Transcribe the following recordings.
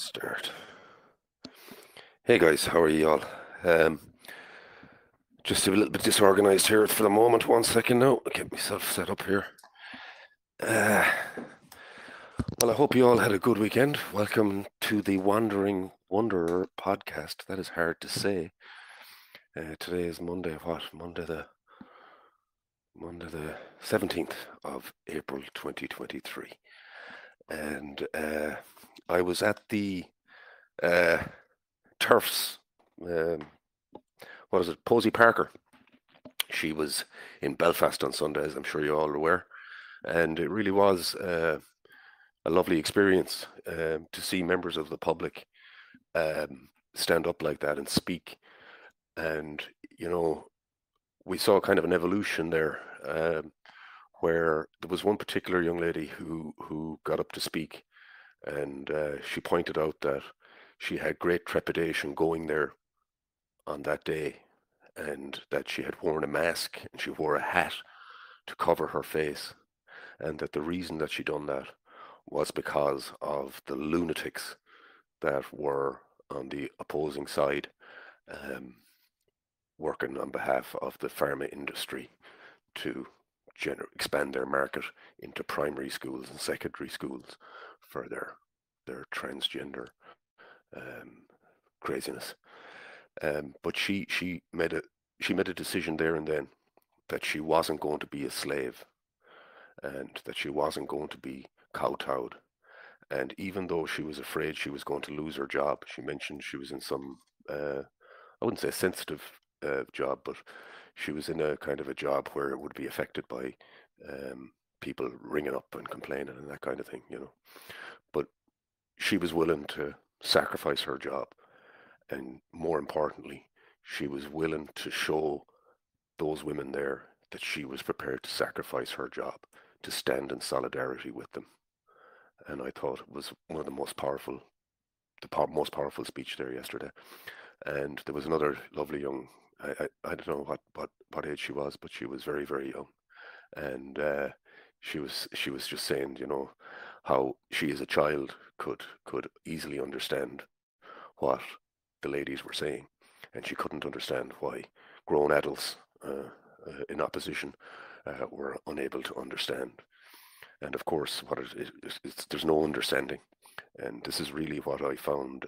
Start. Hey guys, how are you all? Um, just a little bit disorganized here for the moment. 1 second now. I'll get myself set up here. Uh, well, I hope you all had a good weekend. Welcome to the Wandering Wanderer podcast. That is hard to say. Today is Monday. What? Monday the 17th of April 2023. And I was at the TERFS. What is it? Posey Parker. She was in Belfast on Sunday, as I'm sure you all are aware, and it really was a lovely experience to see members of the public stand up like that and speak. And we saw kind of an evolution there, where there was one particular young lady who got up to speak, and she pointed out that she had great trepidation going there on that day, and that she had worn a mask and she wore a hat to cover her face, and that the reason that she done that was because of the lunatics that were on the opposing side, working on behalf of the pharma industry to expand their market into primary schools and secondary schools for their transgender craziness. But she made a decision there and then that she wasn't going to be a slave, and that she wasn't going to be kowtowed. And even though she was afraid she was going to lose her job, she mentioned she was in some, I wouldn't say sensitive job, but she was in a kind of a job where it would be affected by people ringing up and complaining and that kind of thing, But she was willing to sacrifice her job. And more importantly, she was willing to show those women there that she was prepared to sacrifice her job to stand in solidarity with them. And I thought it was one of the most powerful speech there yesterday. And there was another lovely young, I don't know what age she was, but she was very, very young. And she was just saying, how she as a child could easily understand what the ladies were saying, and she couldn't understand why grown adults in opposition were unable to understand. And of course, what there's no understanding, and this is really what I found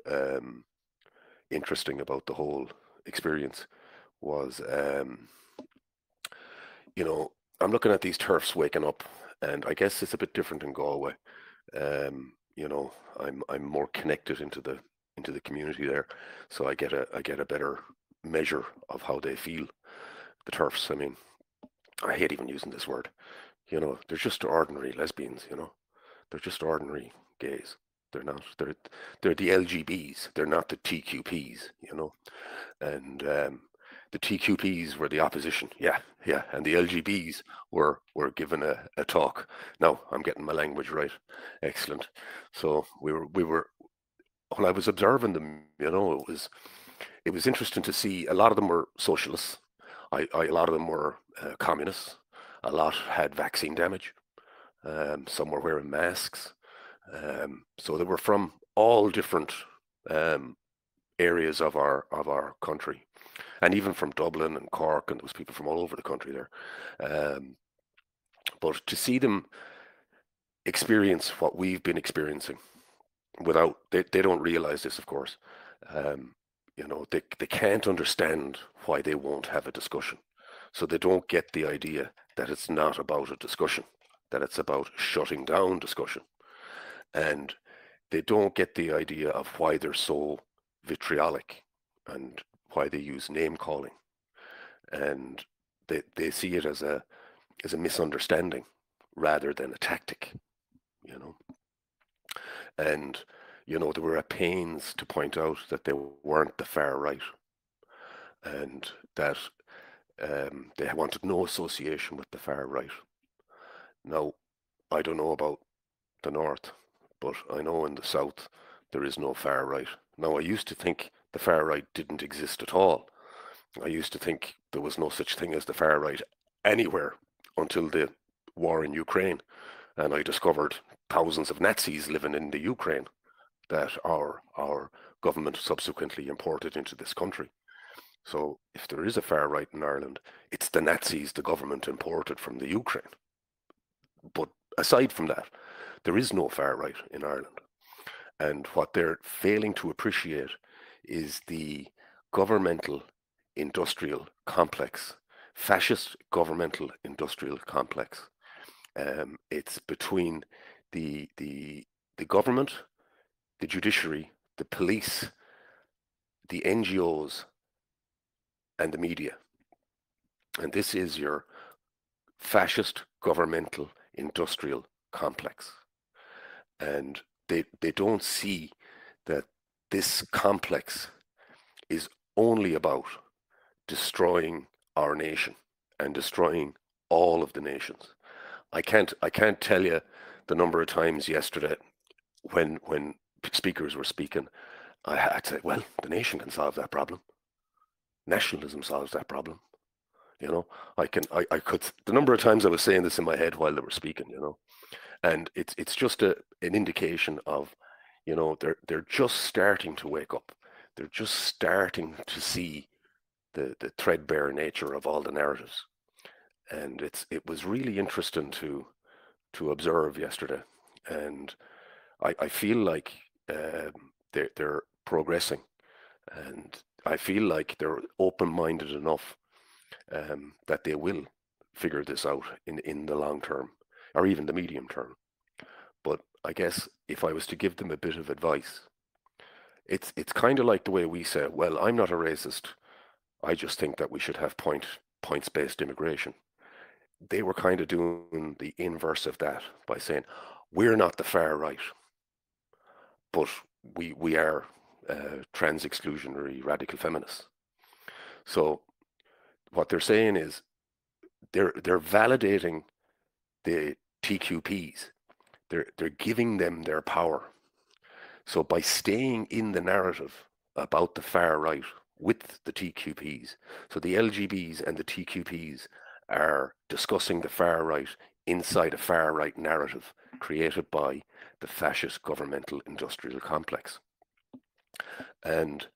interesting about the whole experience was, I'm looking at these TERFs waking up, and I guess it's a bit different in Galway. I'm more connected into the community there, so I get a better measure of how they feel. The TERFs. I mean, I hate even using this word. They're just ordinary lesbians. They're just ordinary gays. They're not. They're the LGBs. They're not the TQPs. And the TQPs were the opposition. Yeah. And the LGBs were given a talk. Now I'm getting my language right. Excellent. So we were when I was observing them, it was interesting to see. A lot of them were socialists. A lot of them were communists. A lot had vaccine damage. Some were wearing masks. So they were from all different areas of our country, and even from Dublin and Cork, and there was people from all over the country there. But to see them experience what we've been experiencing without, they don't realize this, of course. They can't understand why they won't have a discussion. So they don't get the idea that it's not about a discussion, that it's about shutting down discussion. And they don't get the idea of why they're so vitriolic and why they use name calling. And they see it as a misunderstanding rather than a tactic, And they were at pains to point out that they weren't the far right, and that they wanted no association with the far right. Now, I don't know about the north, but I know in the south there is no far right. Now, I used to think the far right didn't exist at all. I used to think there was no such thing as the far right anywhere until the war in Ukraine, and I discovered thousands of Nazis living in the Ukraine. that our government subsequently imported into this country. So if there is a far right in Ireland, it's the Nazis the government imported from the Ukraine. But aside from that, there is no far right in Ireland. And what they're failing to appreciate is the governmental industrial complex, fascist governmental industrial complex. It's between the government, the judiciary, the police, the NGOs, and the media. And this is your fascist governmental industrial complex. And they don't see that this complex is only about destroying our nation and destroying all of the nations. I can't tell you the number of times yesterday when speakers were speaking, I had to say, well, the nation can solve that problem. Nationalism solves that problem. You know, I could, the number of times I was saying this in my head while they were speaking, and it's just an indication of, they're just starting to wake up. They're just starting to see the threadbare nature of all the narratives. And it was really interesting to observe yesterday. And I feel like they're progressing, and I feel like they're open-minded enough that they will figure this out in the long term or even the medium term. But I guess if I was to give them a bit of advice, it's kind of like the way we say, well, I'm not a racist. I just think that we should have points-based immigration. They were kind of doing the inverse of that by saying, we're not the far right, but we are trans-exclusionary radical feminists. So what they're saying is they're validating the TQPs. They're giving them their power. So by staying in the narrative about the far right with the TQPs, so the LGBs and the TQPs are discussing the far right inside a far right narrative created by the fascist governmental industrial complex. And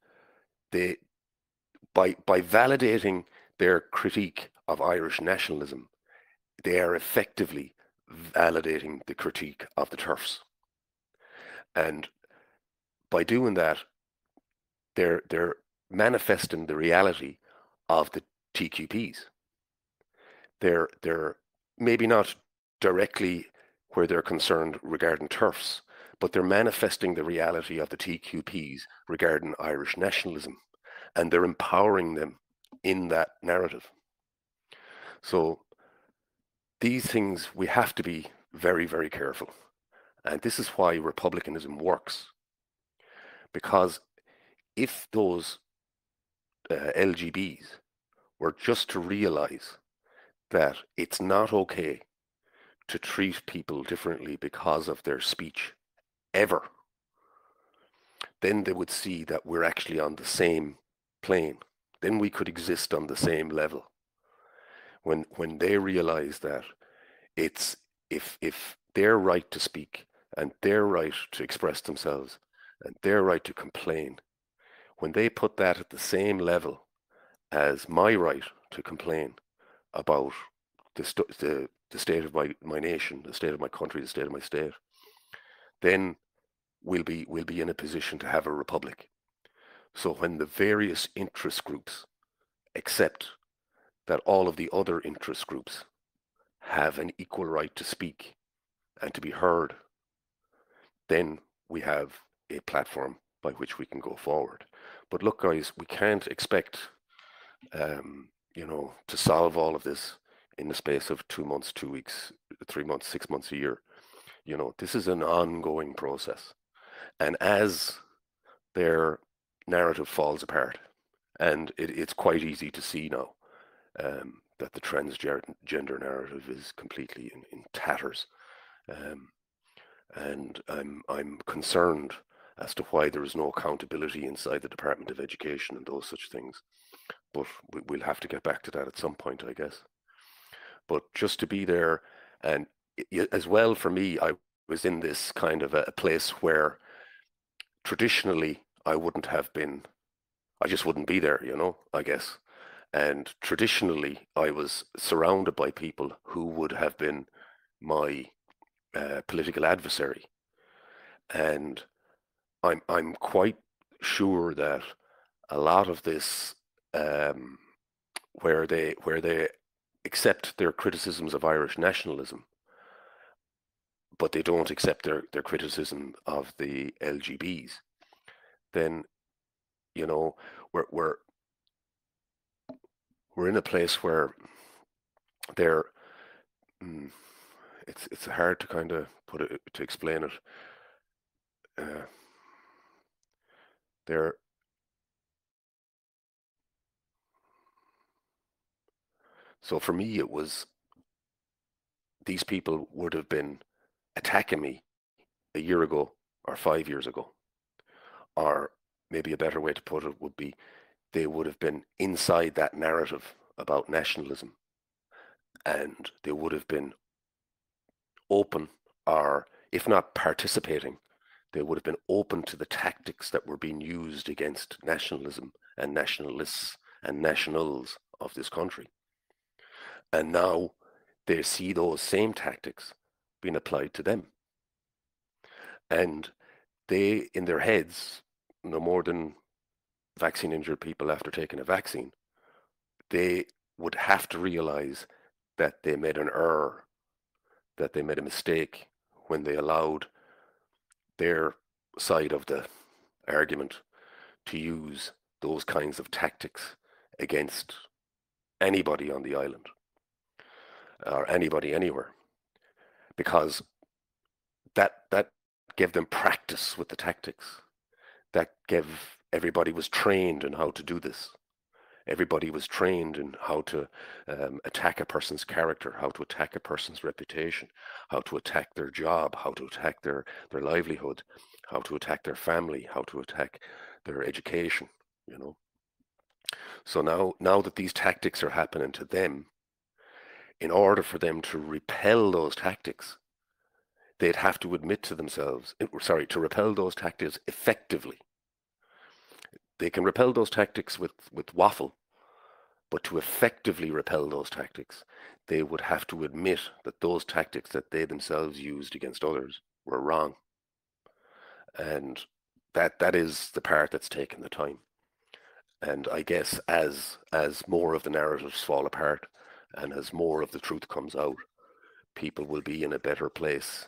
they, by validating their critique of Irish nationalism, they are effectively validating the critique of the TERFs. And by doing that, they're manifesting the reality of the TQPs. They're maybe not directly where they're concerned regarding TERFs, but they're manifesting the reality of the TQPs regarding Irish nationalism, and they're empowering them in that narrative. So these things, we have to be very, very careful. And this is why republicanism works. Because if those LGBs were just to realize that it's not okay to treat people differently because of their speech, ever, then they would see that we're actually on the same plane. Then we could exist on the same level. When they realize that it's if their right to speak and their right to express themselves and their right to complain, when they put that at the same level as my right to complain about the state of my nation, the state of my country, the state of my state, then we'll be in a position to have a republic. So when the various interest groups accept that all of the other interest groups have an equal right to speak and to be heard, then we have a platform by which we can go forward. But look, guys, we can't expect, to solve all of this in the space of 2 months, 2 weeks, 3 months, 6 months, a year. This is an ongoing process. And as their narrative falls apart, and it's quite easy to see now that the transgender narrative is completely in tatters. And I'm concerned as to why there is no accountability inside the Department of Education and those such things. But we'll have to get back to that at some point, I guess. But just to be there, and as well for me, I was in this kind of a place where traditionally, I just wouldn't be there, I guess. And traditionally, I was surrounded by people who would have been my political adversary. And I'm quite sure that a lot of this, um, where they accept their criticisms of Irish nationalism, but they don't accept their criticism of the LGBs, then you know we're we're we're in a place where they're mm, it's hard to kind of put it to explain it. Uh, they're so for me it was these people would have been attacking me a year ago or 5 years ago, or maybe a better way to put it would be they would have been inside that narrative about nationalism, and they would have been open, or if not participating, they would have been open to the tactics that were being used against nationalism and nationalists and nationals of this country. And now they see those same tactics being applied to them. And they, in their heads, no more than vaccine injured people after taking a vaccine, they would have to realize that they made an error, that they made a mistake when they allowed their side of the argument to use those kinds of tactics against anybody on the island or anybody anywhere, because that gave them practice with the tactics. That gave everybody was trained in how to do this. Everybody was trained in how to attack a person's character, how to attack a person's reputation, how to attack their job, how to attack their livelihood, how to attack their family, how to attack their education, you know. So now that these tactics are happening to them, in order for them to repel those tactics, they'd have to admit to themselves, to repel those tactics effectively. They can repel those tactics with waffle, but to effectively repel those tactics, they would have to admit that those tactics that they themselves used against others were wrong. And that is the part that's taken the time. And I guess as more of the narratives fall apart and as more of the truth comes out, people will be in a better place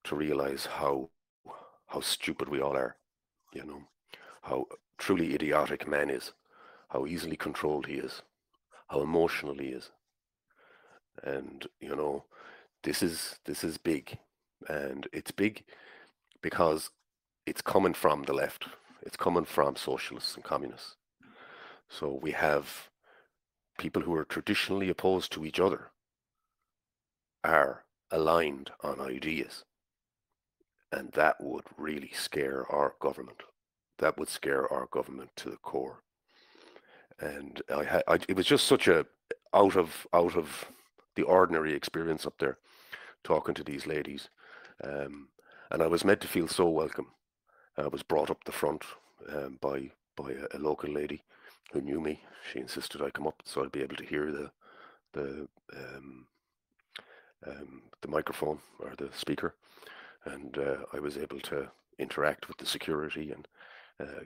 to realize how stupid we all are, you know, how truly idiotic man is, how easily controlled he is, how emotional he is. And this is big, and it's big because it's coming from the left. It's coming from socialists and communists. So we have people who are traditionally opposed to each other are aligned on ideas. And that would really scare our government. That would scare our government to the core. And it was just such a out of the ordinary experience up there talking to these ladies, um, and I was made to feel so welcome. I was brought up the front by a local lady who knew me. She insisted I come up so I'd be able to hear the um, the microphone or the speaker, and I was able to interact with the security and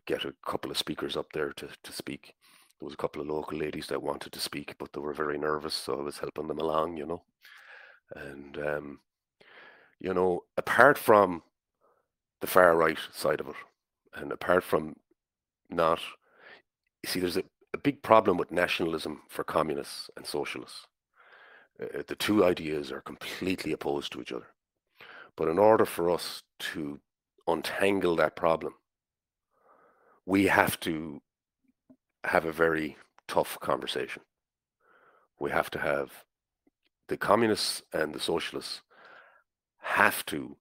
get a couple of speakers up there to speak. There was a couple of local ladies that wanted to speak, but they were very nervous, so I was helping them along. And apart from the far right side of it, and apart from not, you see, there's a big problem with nationalism for communists and socialists. The two ideas are completely opposed to each other. But in order for us to untangle that problem, we have to have a very tough conversation. We have to have the communists and the socialists have to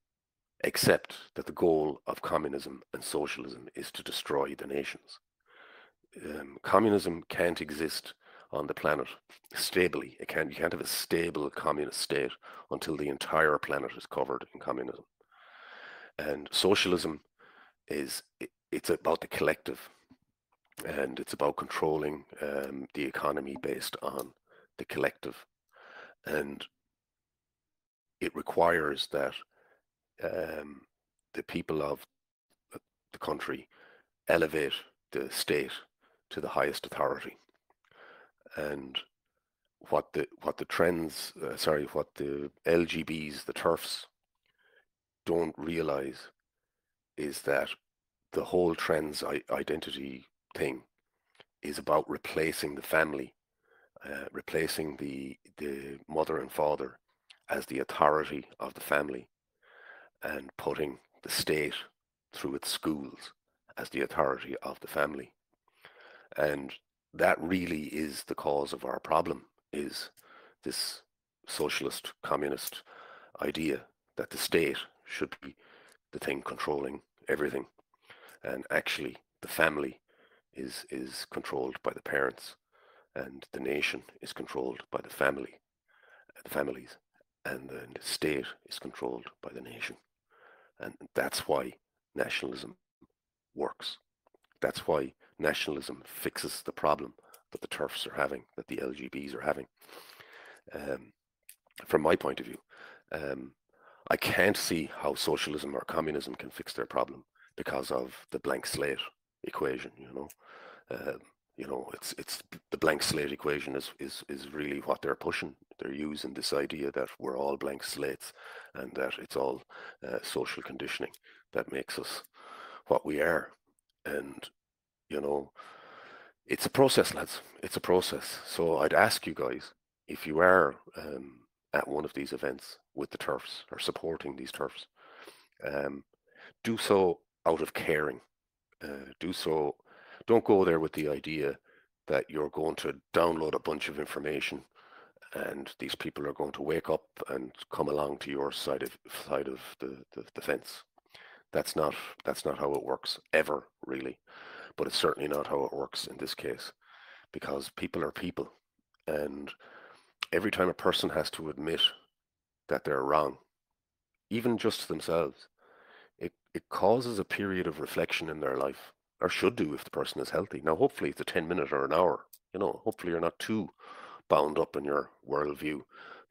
accept that the goal of communism and socialism is to destroy the nations. Communism can't exist on the planet stably. You can't have a stable communist state until the entire planet is covered in communism. And socialism it's about the collective, and it's about controlling the economy based on the collective, and it requires that um, the people of the country elevate the state to the highest authority. And what the trends, what the LGBs, the TERFs, don't realize is that the whole trans identity thing is about replacing the family, replacing the mother and father as the authority of the family, and putting the state through its schools as the authority of the family. And that really is the cause of our problem, is this socialist communist idea that the state should be the thing controlling everything. And actually the family is controlled by the parents, and the nation is controlled by the families, and then the state is controlled by the nation. And that's why nationalism works. That's why nationalism fixes the problem that the TERFs are having, that the LGBs are having. Um, from my point of view, um, I can't see how socialism or communism can fix their problem because of the blank slate equation. Um, it's the blank slate equation is really what they're pushing. They're using this idea that we're all blank slates, and that it's all social conditioning that makes us what we are. And you know, it's a process, lads. It's a process. So I'd ask you guys, if you are at one of these events with the TERFs or supporting these TERFs, um, do so out of caring. Do so. Don't go there with the idea that you're going to download a bunch of information and these people are going to wake up and come along to your side of the fence. That's not how it works ever, really. But it's certainly not how it works in this case, because people are people, and every time a person has to admit that they're wrong, even just to themselves, it causes a period of reflection in their life, or should do if the person is healthy. Now, hopefully it's a 10-minute or an hour. Hopefully you're not too bound up in your worldview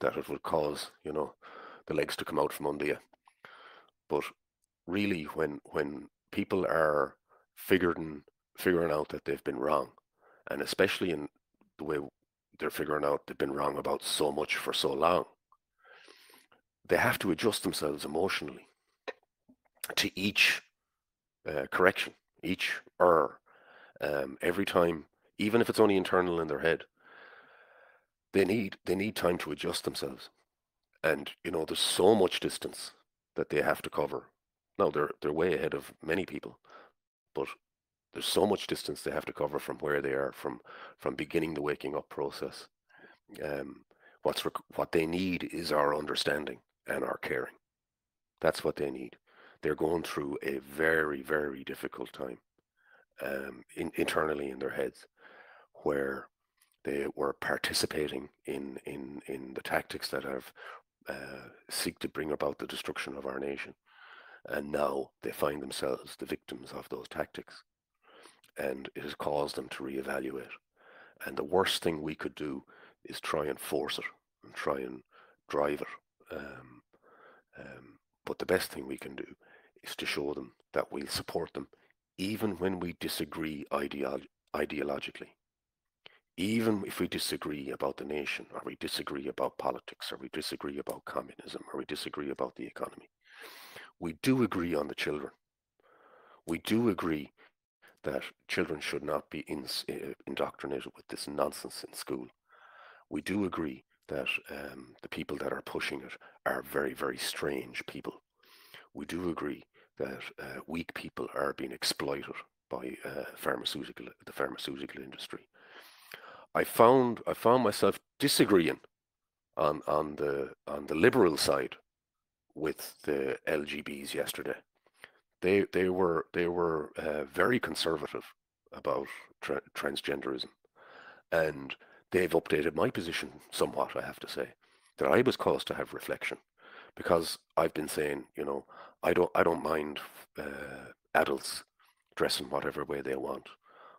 that it would cause, the legs to come out from under you. But really, when people are figuring out that they've been wrong, and especially in the way they're figuring out they've been wrong about so much for so long, they have to adjust themselves emotionally to each correction, each error. Every time, even if it's only internal in their head, they need time to adjust themselves. And there's so much distance that they have to cover. Now they're way ahead of many people, but there's so much distance they have to cover from where they are, from beginning the waking up process. Um, what they need is our understanding and our caring. That's what they need. They're going through a very, very difficult time internally in their heads, where they were participating in the tactics that have seek to bring about the destruction of our nation. And now they find themselves the victims of those tactics. And it has caused them to reevaluate. And the worst thing we could do is try and force it and try and drive it. But the best thing we can do is to show them that we'll support them even when we disagree ideologically. Even if we disagree about the nation, or we disagree about politics, or we disagree about communism, or we disagree about the economy, we do agree on the children. We do agree that children should not be indoctrinated with this nonsense in school. We do agree that the people that are pushing it are very, very strange people. We do agree that weak people are being exploited by the pharmaceutical industry. I found myself disagreeing on the liberal side with the LGBs yesterday. They were very conservative about transgenderism, and they've updated my position somewhat. I have to say that I was caused to have reflection, because I've been saying, I don't mind adults dressing whatever way they want.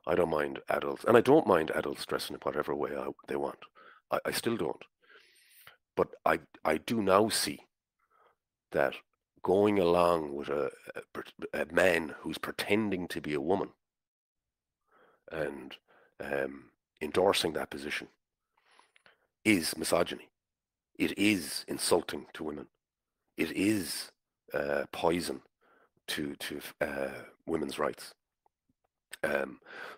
I don't mind adults, and I don't mind adults dressing in whatever way they want. I still don't. But I do now see that going along with a man who's pretending to be a woman and endorsing that position is misogyny. It is insulting to women. It is poison to women's rights.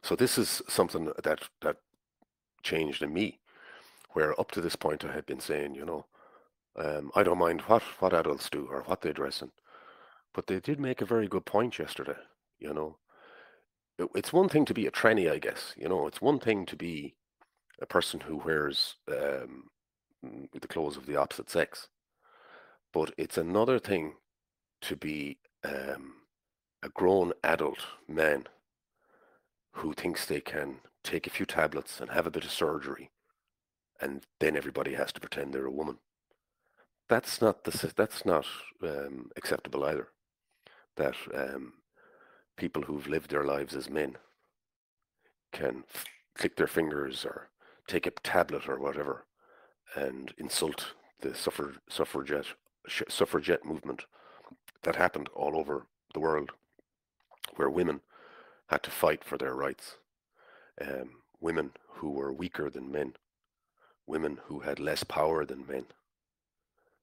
So this is something that changed in me, where up to this point I had been saying, I don't mind what adults do or what they dress in, but they did make a very good point yesterday. You know, it's one thing to be a tranny, I guess. It's one thing to be a person who wears the clothes of the opposite sex, but it's another thing to be a grown adult man who thinks they can take a few tablets and have a bit of surgery, and then everybody has to pretend they're a woman. That's not acceptable either. That people who've lived their lives as men can click their fingers or take a tablet or whatever and insult the suffragette movement that happened all over the world, where women had to fight for their rights. Women who were weaker than men, women who had less power than men,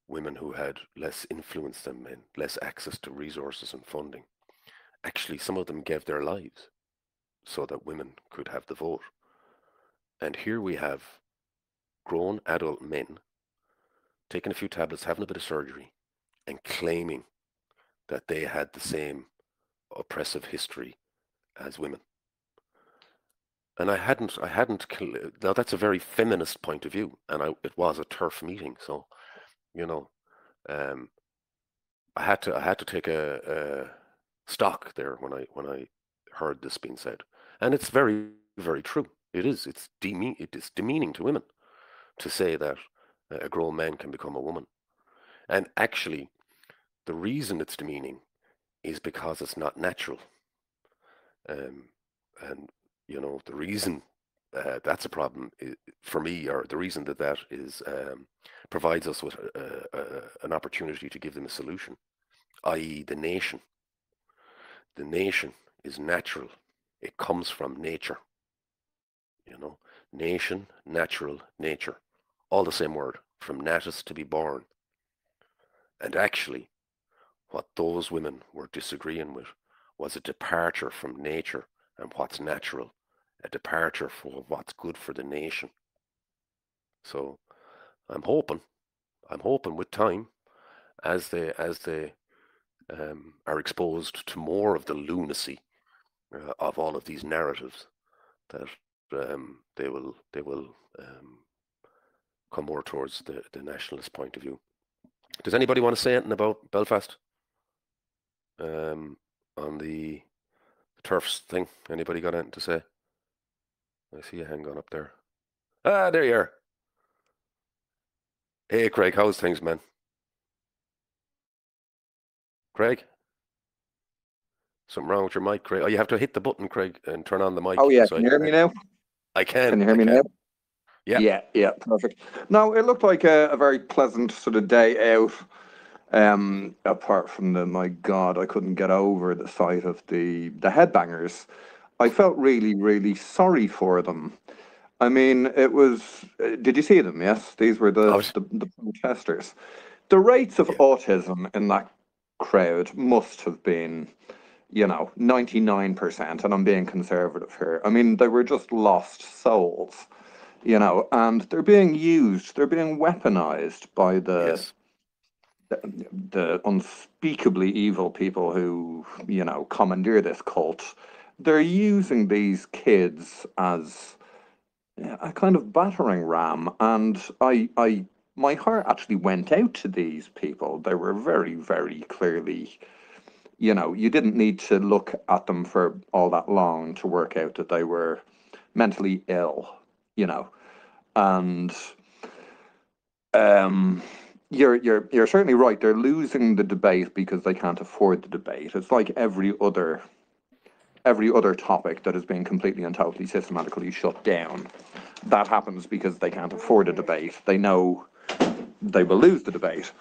women who had less influence than men, less access to resources and funding. Actually, some of them gave their lives so that women could have the vote. And here we have grown adult men taking a few tablets, having a bit of surgery, and claiming that they had the same oppressive history as women. And now that's a very feminist point of view, and it was a TERF meeting, so, you know, um, I had to take a stock there when I heard this being said, and it's very, very true. It is. It is demeaning to women to say that a grown man can become a woman, and actually, the reason it's demeaning is because it's not natural. Um, and the reason that's a problem for me, or the reason that is provides us with an opportunity to give them a solution, i.e., the nation. The nation is natural. It comes from nature. Nation, natural, nature, all the same word, from natus to be born. And actually, what those women were disagreeing with was a departure from nature and what's natural, a departure for what's good for the nation. So I'm hoping with time, as they are exposed to more of the lunacy of all of these narratives, that they will come more towards the nationalist point of view. Does anybody want to say anything about Belfast on the TERFs thing? Anybody got anything to say? I see a hand gone up there. Ah, there you are. Hey, Craig, how's things, man? Craig? Something wrong with your mic, Craig? Oh, you have to hit the button, Craig, and turn on the mic. Oh, yeah. Can you hear me now? I can. Can you hear me now? Yeah. Yeah, perfect. No, it looked like a very pleasant sort of day out. Apart from my God, I couldn't get over the sight of the headbangers. I felt really, really sorry for them. I mean, it was. Did you see them? Yes, these were the protesters. The rates of autism in that crowd must have been, 99%, and I'm being conservative here. I mean, they were just lost souls, and they're being used, they're being weaponized by the unspeakably evil people who, commandeer this cult. They're using these kids as a kind of battering ram, and my heart actually went out to these people. They were very, very clearly, you didn't need to look at them for all that long to work out that they were mentally ill, and you're certainly right. They're losing the debate because they can't afford the debate. It's like every other topic that has been completely and totally systematically shut down. That happens because they can't afford a debate. They know they will lose the debate.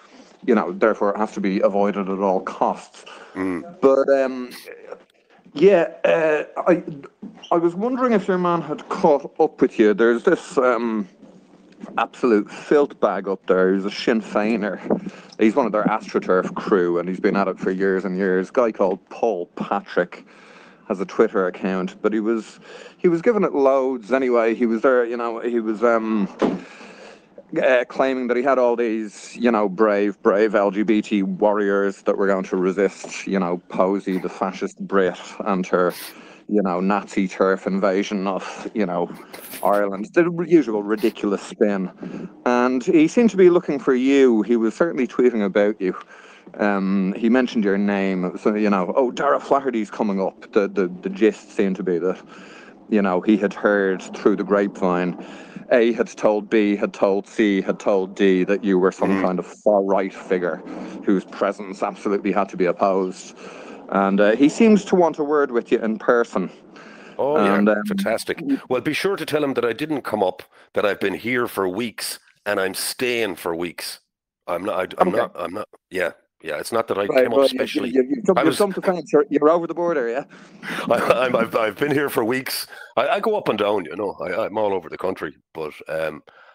Therefore it has to be avoided at all costs. Mm. But yeah, I was wondering if your man had caught up with you. There's this absolute filth bag up there. He's a Sinn Féiner. He's one of their AstroTurf crew, and he's been at it for years and years. A guy called Paul Patrick has a Twitter account, but he was giving it loads anyway. He was there, he was claiming that he had all these, brave LGBT warriors that were going to resist, Posey, the fascist Brit, and her, Nazi turf invasion of, Ireland. The usual ridiculous spin. And he seemed to be looking for you. He was certainly tweeting about you. He mentioned your name. So, oh, Dara Flaherty's coming up. The gist seemed to be that, he had heard through the grapevine. A had told B, had told C, had told D that you were some kind of far-right figure whose presence absolutely had to be opposed. And he seems to want a word with you in person. Oh, yeah, And fantastic. Well, be sure to tell him that I didn't come up, that I've been here for weeks, and I'm staying for weeks. I'm not, okay, yeah, it's not that I right, came up right. specially. You've I was, jumped the fence. You're over the border, yeah. I've been here for weeks. I go up and down, I'm all over the country, but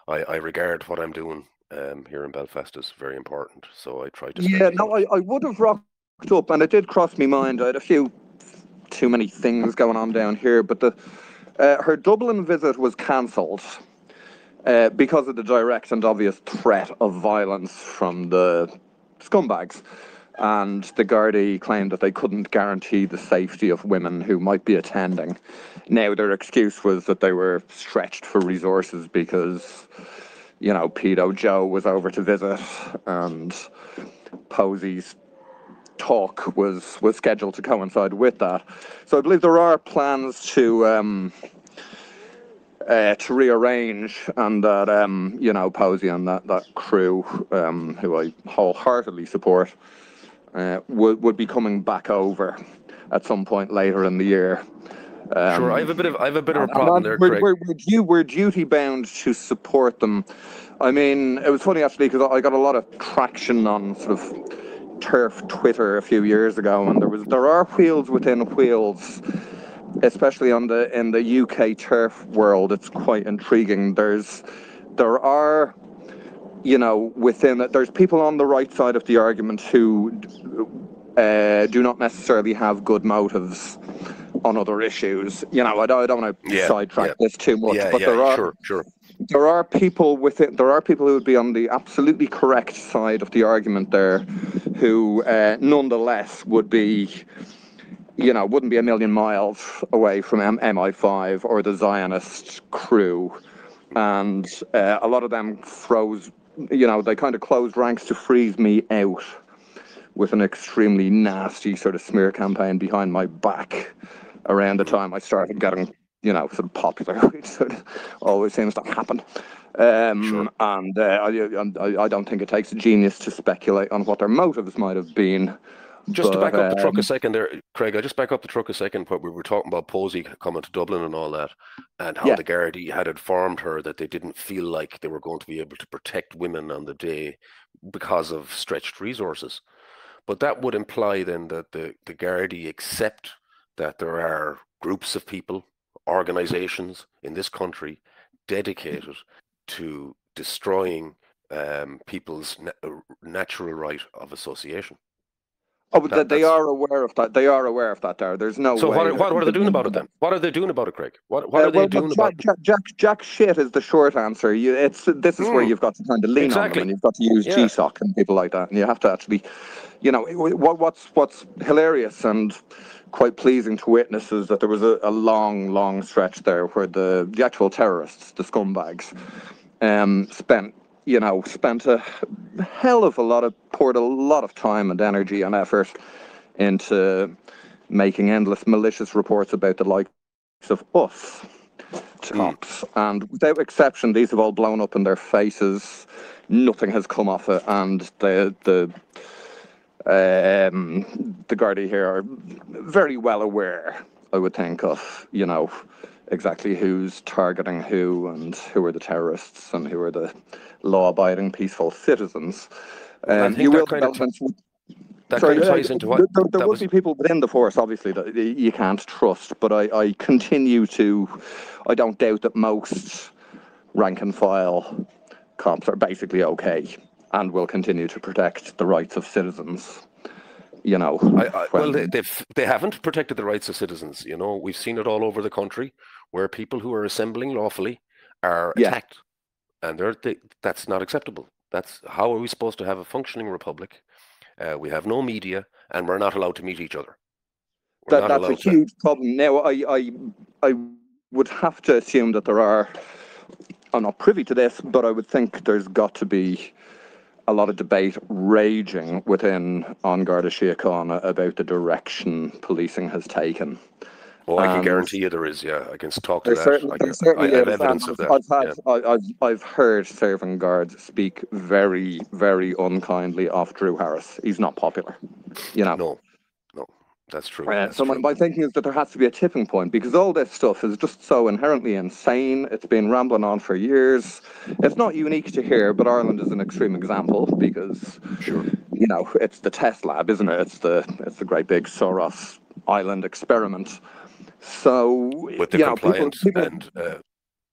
I regard what I'm doing here in Belfast as very important, so I try to spend Yeah, as no, much. I would have rocked up, and it did cross my mind. I had a few too many things going on down here, but her Dublin visit was cancelled because of the direct and obvious threat of violence from the scumbags. And the Gardaí claimed that they couldn't guarantee the safety of women who might be attending. Now, their excuse was that they were stretched for resources because, Pedo Joe was over to visit, and Posey's talk was scheduled to coincide with that. So I believe there are plans to rearrange, and that Posey and that crew, who I wholeheartedly support, would be coming back over at some point later in the year. Sure, I have a bit of a problem And there, Craig. we're duty bound to support them. I mean, it was funny actually because I got a lot of traction on sort of turf Twitter a few years ago, and there are wheels within wheels, especially in the UK turf world. It's quite intriguing. There are within it, there's people on the right side of the argument who do not necessarily have good motives on other issues. I don't want to sidetrack this too much, but Sure. there are people who would be on the absolutely correct side of the argument there, who nonetheless would be, wouldn't be a million miles away from MI5 or the Zionist crew, and a lot of them froze. They kind of closed ranks to freeze me out with an extremely nasty sort of smear campaign behind my back around the time I started getting, sort of popular, which sort of always seems to happen. Sure. And I don't think it takes a genius to speculate on what their motives might have been. Just to But back up the truck a second there, Craig, I just back up the truck a second, where we were talking about Posey coming to Dublin and all that, and how yeah, the Gardaí had informed her that they didn't feel like they were going to be able to protect women on the day because of stretched resources. But that would imply then that the Gardaí accept that there are groups of people, organizations in this country dedicated to destroying people's natural right of association. oh, but they That's are aware of that. They are aware of that. There's no so. way What are they doing about it that. then? What are they doing about it, Craig? What are they Well, look, doing about? Jack shit is the short answer. This is where you've got to kind of lean on them, and Exactly. you've got to use Yeah. GSOC and people like that, and you have to actually, what's hilarious and quite pleasing to witness is that there was a long stretch there where the actual terrorists, the scumbags, spent a hell of a lot of poured a lot of time and energy and effort into making endless malicious reports about the likes of us tops, and without exception, these have all blown up in their faces. nothing has come off it, and the Gardaí here are very well aware, I would think, of, exactly who's targeting who and who are the terrorists and who are the law-abiding, peaceful citizens. Well, I You think will developments. that Sorry, kind of ties into what there that would was. be people within the force, obviously, that you can't trust, but I continue to, I don't doubt that most rank and file cops are basically okay and will continue to protect the rights of citizens. Well, When they haven't protected the rights of citizens. We've seen it all over the country where people who are assembling lawfully are yeah, attacked, and that's not acceptable. That's how are we supposed to have a functioning republic? We have no media, and we're not allowed to meet each other. We're not that's a allowed to. huge problem. Now, I would have to assume that there are. I'm not privy to this, but I would think there's got to be a lot of debate raging within An Garda Síochána about the direction policing has taken. Oh, I can And guarantee you there is. Yeah, I can talk to there that. certainly, there certainly I have is, and evidence of that. Yeah. I've heard serving guards speak very, very unkindly of Drew Harris. He's not popular, you know. No, no, that's true. That's So true. my thinking is that there has to be a tipping point, because all this stuff is just so inherently insane. It's been rambling on for years. It's not unique to here, but Ireland is an extreme example because, Sure. it's the test lab, isn't it? It's the great big Soros island experiment. So, With the people compliant people and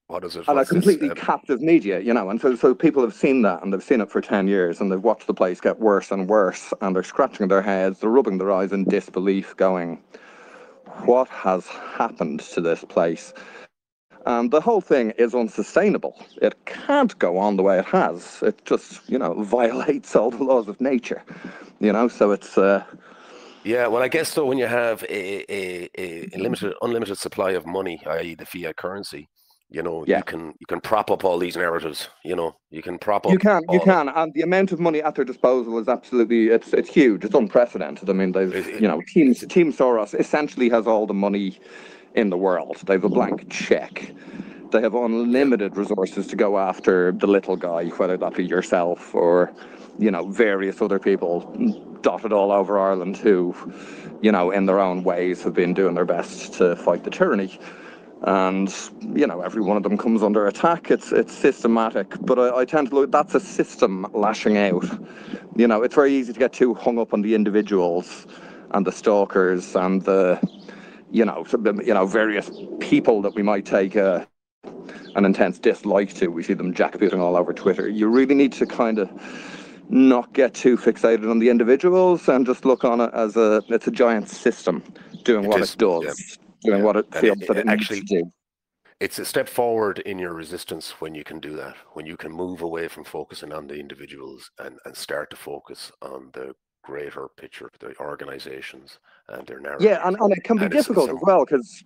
what is it? and a What's this? completely captive media, and so people have seen that, and they've seen it for 10 years, and they've watched the place get worse and worse, and they're scratching their heads, they're rubbing their eyes in disbelief, going, what has happened to this place? And the whole thing is unsustainable. It can't go on the way it has. It just, violates all the laws of nature. So it's Yeah, well, I guess so. When you have a unlimited supply of money, i.e., the fiat currency, yeah. you can prop up all these narratives. You can prop You up can, you all of can, and the amount of money at their disposal is absolutely, it's huge, it's unprecedented. I mean, it. Team Soros essentially has all the money in the world. They have a blank check. They have Yeah, unlimited resources to go after the little guy, whether that be yourself or, various other people dotted all over Ireland who, in their own ways have been doing their best to fight the tyranny. And every one of them comes under attack. It's systematic, but I tend to look, that's a system lashing out. It's very easy to get too hung up on the individuals and the stalkers and the various people that we might take an intense dislike to. We see them jackbooting all over Twitter. You really need to kind of not get too fixated on the individuals and just look on it as it's a giant system doing it what is. it Yeah, does, doing yeah, what it and feels that it needs to actually, do. it's a step forward in your resistance when you can do that. When you can move away from focusing on the individuals and start to focus on the greater picture, the organizations and their Yeah, narrative. and it can be And it's difficult a as well because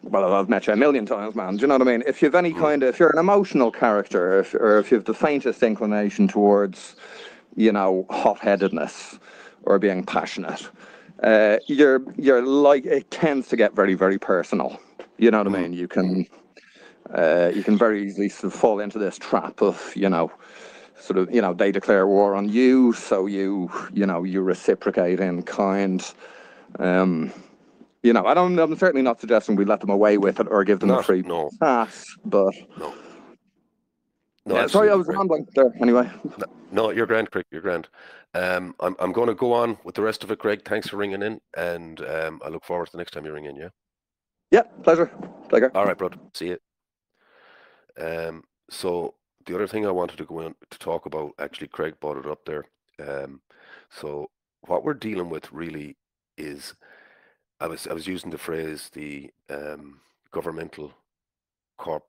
well, I've met you a million times, man. Do you know what I mean? If you've any mm, kind of, if you're an emotional character, or if you've the faintest inclination towards, hot-headedness or being passionate, you're like, it tends to get very, very personal. You know what I mm, mean? mm. You can very easily sort of fall into this trap of, sort of, they declare war on you, so you reciprocate in kind. Um, I'm certainly not suggesting we let them away with it or give them a Not free no pass, but no no yeah. Sorry, I absolutely was great. rambling there. Anyway, No, you're grand, Craig. You're grand. I'm going to go on with the rest of it, Greg. Thanks for ringing in, and I look forward to the next time you ring in. Yeah. yeah, pleasure. Take care. All right, bud. See you. So the other thing I wanted to go in to talk about, actually, Craig brought it up there. So what we're dealing with really is, I was using the phrase the governmental corp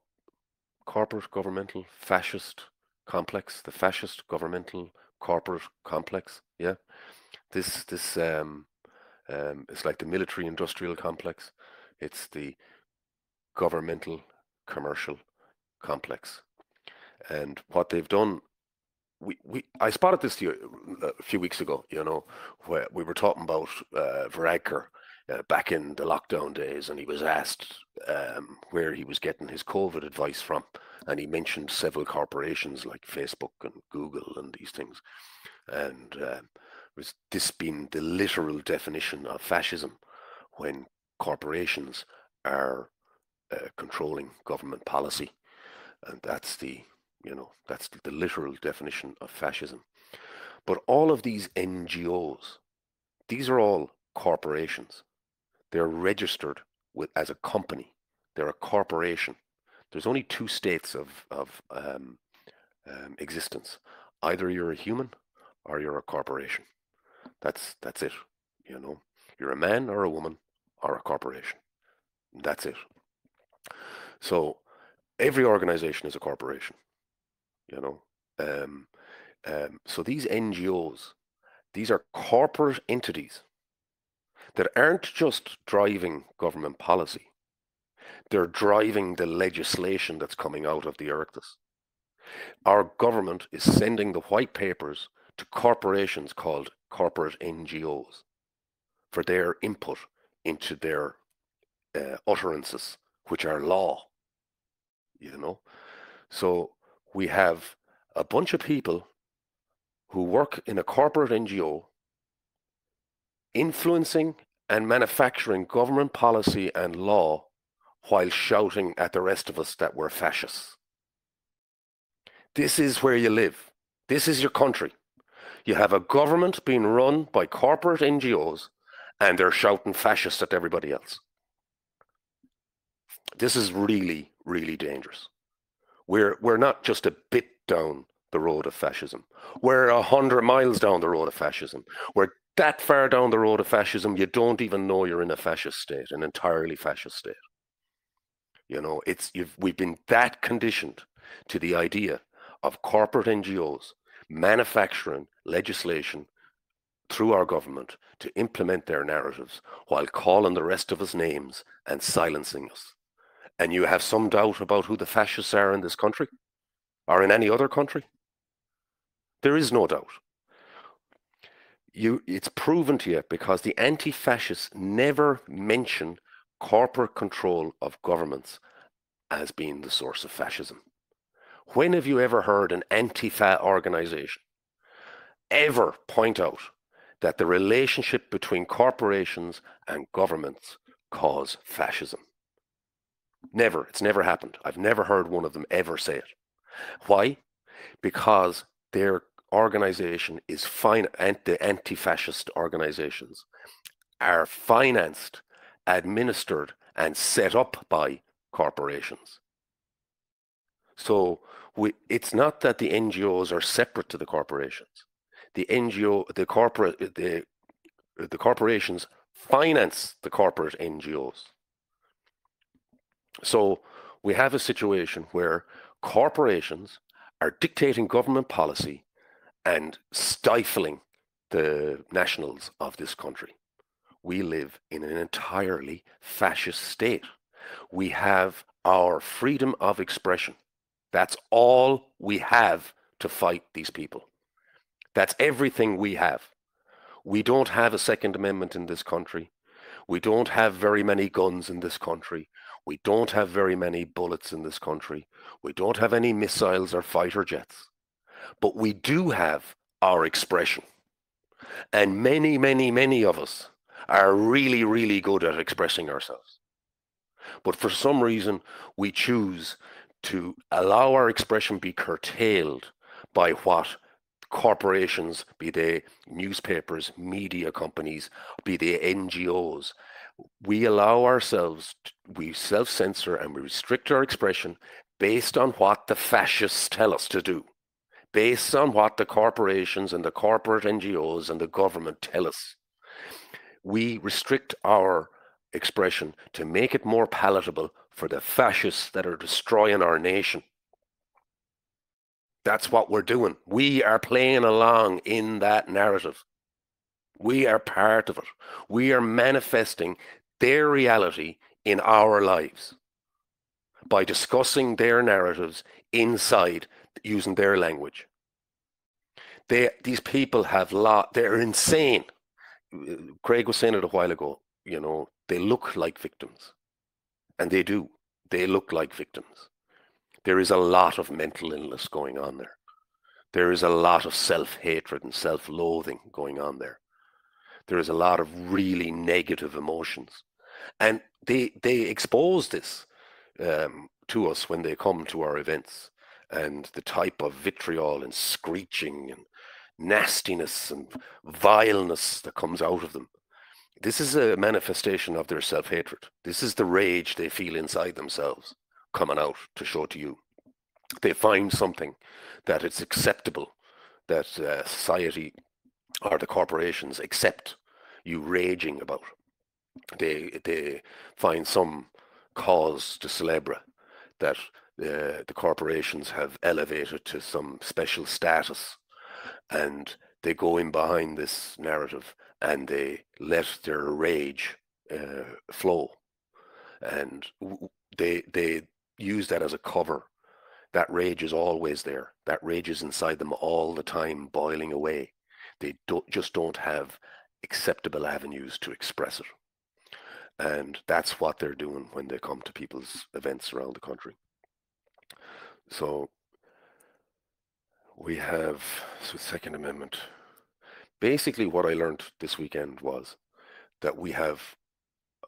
corporate governmental fascist complex, the fascist governmental corporate complex. Yeah, this it's like the military industrial complex. It's the governmental commercial complex. And what they've done, I spotted this a few weeks ago, where we were talking about Varadkar back in the lockdown days, and he was asked where he was getting his COVID advice from, and he mentioned several corporations like Facebook and Google and these things, and was this being the literal definition of fascism when corporations are controlling government policy, and that's the literal definition of fascism. But all of these NGOs, these are all corporations. They're registered as a company. They're a corporation. There's only two states of existence. Either you're a human or you're a corporation. That's it. You're a man or a woman or a corporation. That's it. So every organization is a corporation. Um, so these NGOs, these are corporate entities that aren't just driving government policy. They're driving the legislation that's coming out of the Oireachtas. Our government is sending the white papers to corporations called corporate NGOs for their input into their utterances, which are law. So we have a bunch of people who work in a corporate NGO influencing and manufacturing government policy and law while shouting at the rest of us that we're fascists. This is where you live. This is your country. You have a government being run by corporate NGOs, and they're shouting fascist at everybody else. This is really, really dangerous. We're not just a bit down the road of fascism. We're 100 miles down the road of fascism. We're that far down the road of fascism, you don't even know you're in a fascist state, an entirely fascist state. We've been that conditioned to the idea of corporate NGOs manufacturing legislation through our government to implement their narratives while calling the rest of us names and silencing us. And you have some doubt about who the fascists are in this country or in any other country? There is no doubt. It's proven to you because the anti-fascists never mention corporate control of governments as being the source of fascism. When have you ever heard an anti-fa organization ever point out that the relationship between corporations and governments cause fascism? Never. It's never happened. I've never heard one of them ever say it. Why? Because their organization is and the anti-fascist organizations are financed, administered, and set up by corporations. So it's not that the NGOs are separate to the corporations. The corporations finance the corporate NGOs. So we have a situation where corporations are dictating government policy and stifling the nationals of this country. We live in an entirely fascist state. We have our freedom of expression. That's all we have to fight these people. That's everything we have. We don't have a Second Amendment in this country. We don't have very many guns in this country. We don't have very many bullets in this country. We don't have any missiles or fighter jets. But we do have our expression. And many, many, many of us are really, really good at expressing ourselves. But for some reason, we choose to allow our expression be curtailed by what corporations, be they newspapers, media companies, be they NGOs. We allow ourselves, we self-censor and we restrict our expression based on what the fascists tell us to do, based on what the corporations and the corporate NGOs and the government tell us. We restrict our expression to make it more palatable for the fascists that are destroying our nation. That's what we're doing. We are playing along in that narrative. We are part of it. We are manifesting their reality in our lives by discussing their narratives inside using their language. These people have they're insane. Craig was saying it a while ago. they look like victims, and they do. They look like victims. There is a lot of mental illness going on there. There is a lot of self-hatred and self-loathing going on there. There is a lot of really negative emotions. And they expose this to us when they come to our events, and the type of vitriol and screeching and nastiness and vileness that comes out of them. This is a manifestation of their self-hatred. This is the rage they feel inside themselves coming out to show to you. They find something that it's acceptable, that society or the corporations accept you raging about. They find some cause to celebrate that the corporations have elevated to some special status, and they go in behind this narrative and they let their rage flow, and they use that as a cover. That rage is always there. That rage is inside them all the time, boiling away. They just don't have acceptable avenues to express it. And that's what they're doing when they come to people's events around the country. So we have Second Amendment. Basically, what I learned this weekend was that we have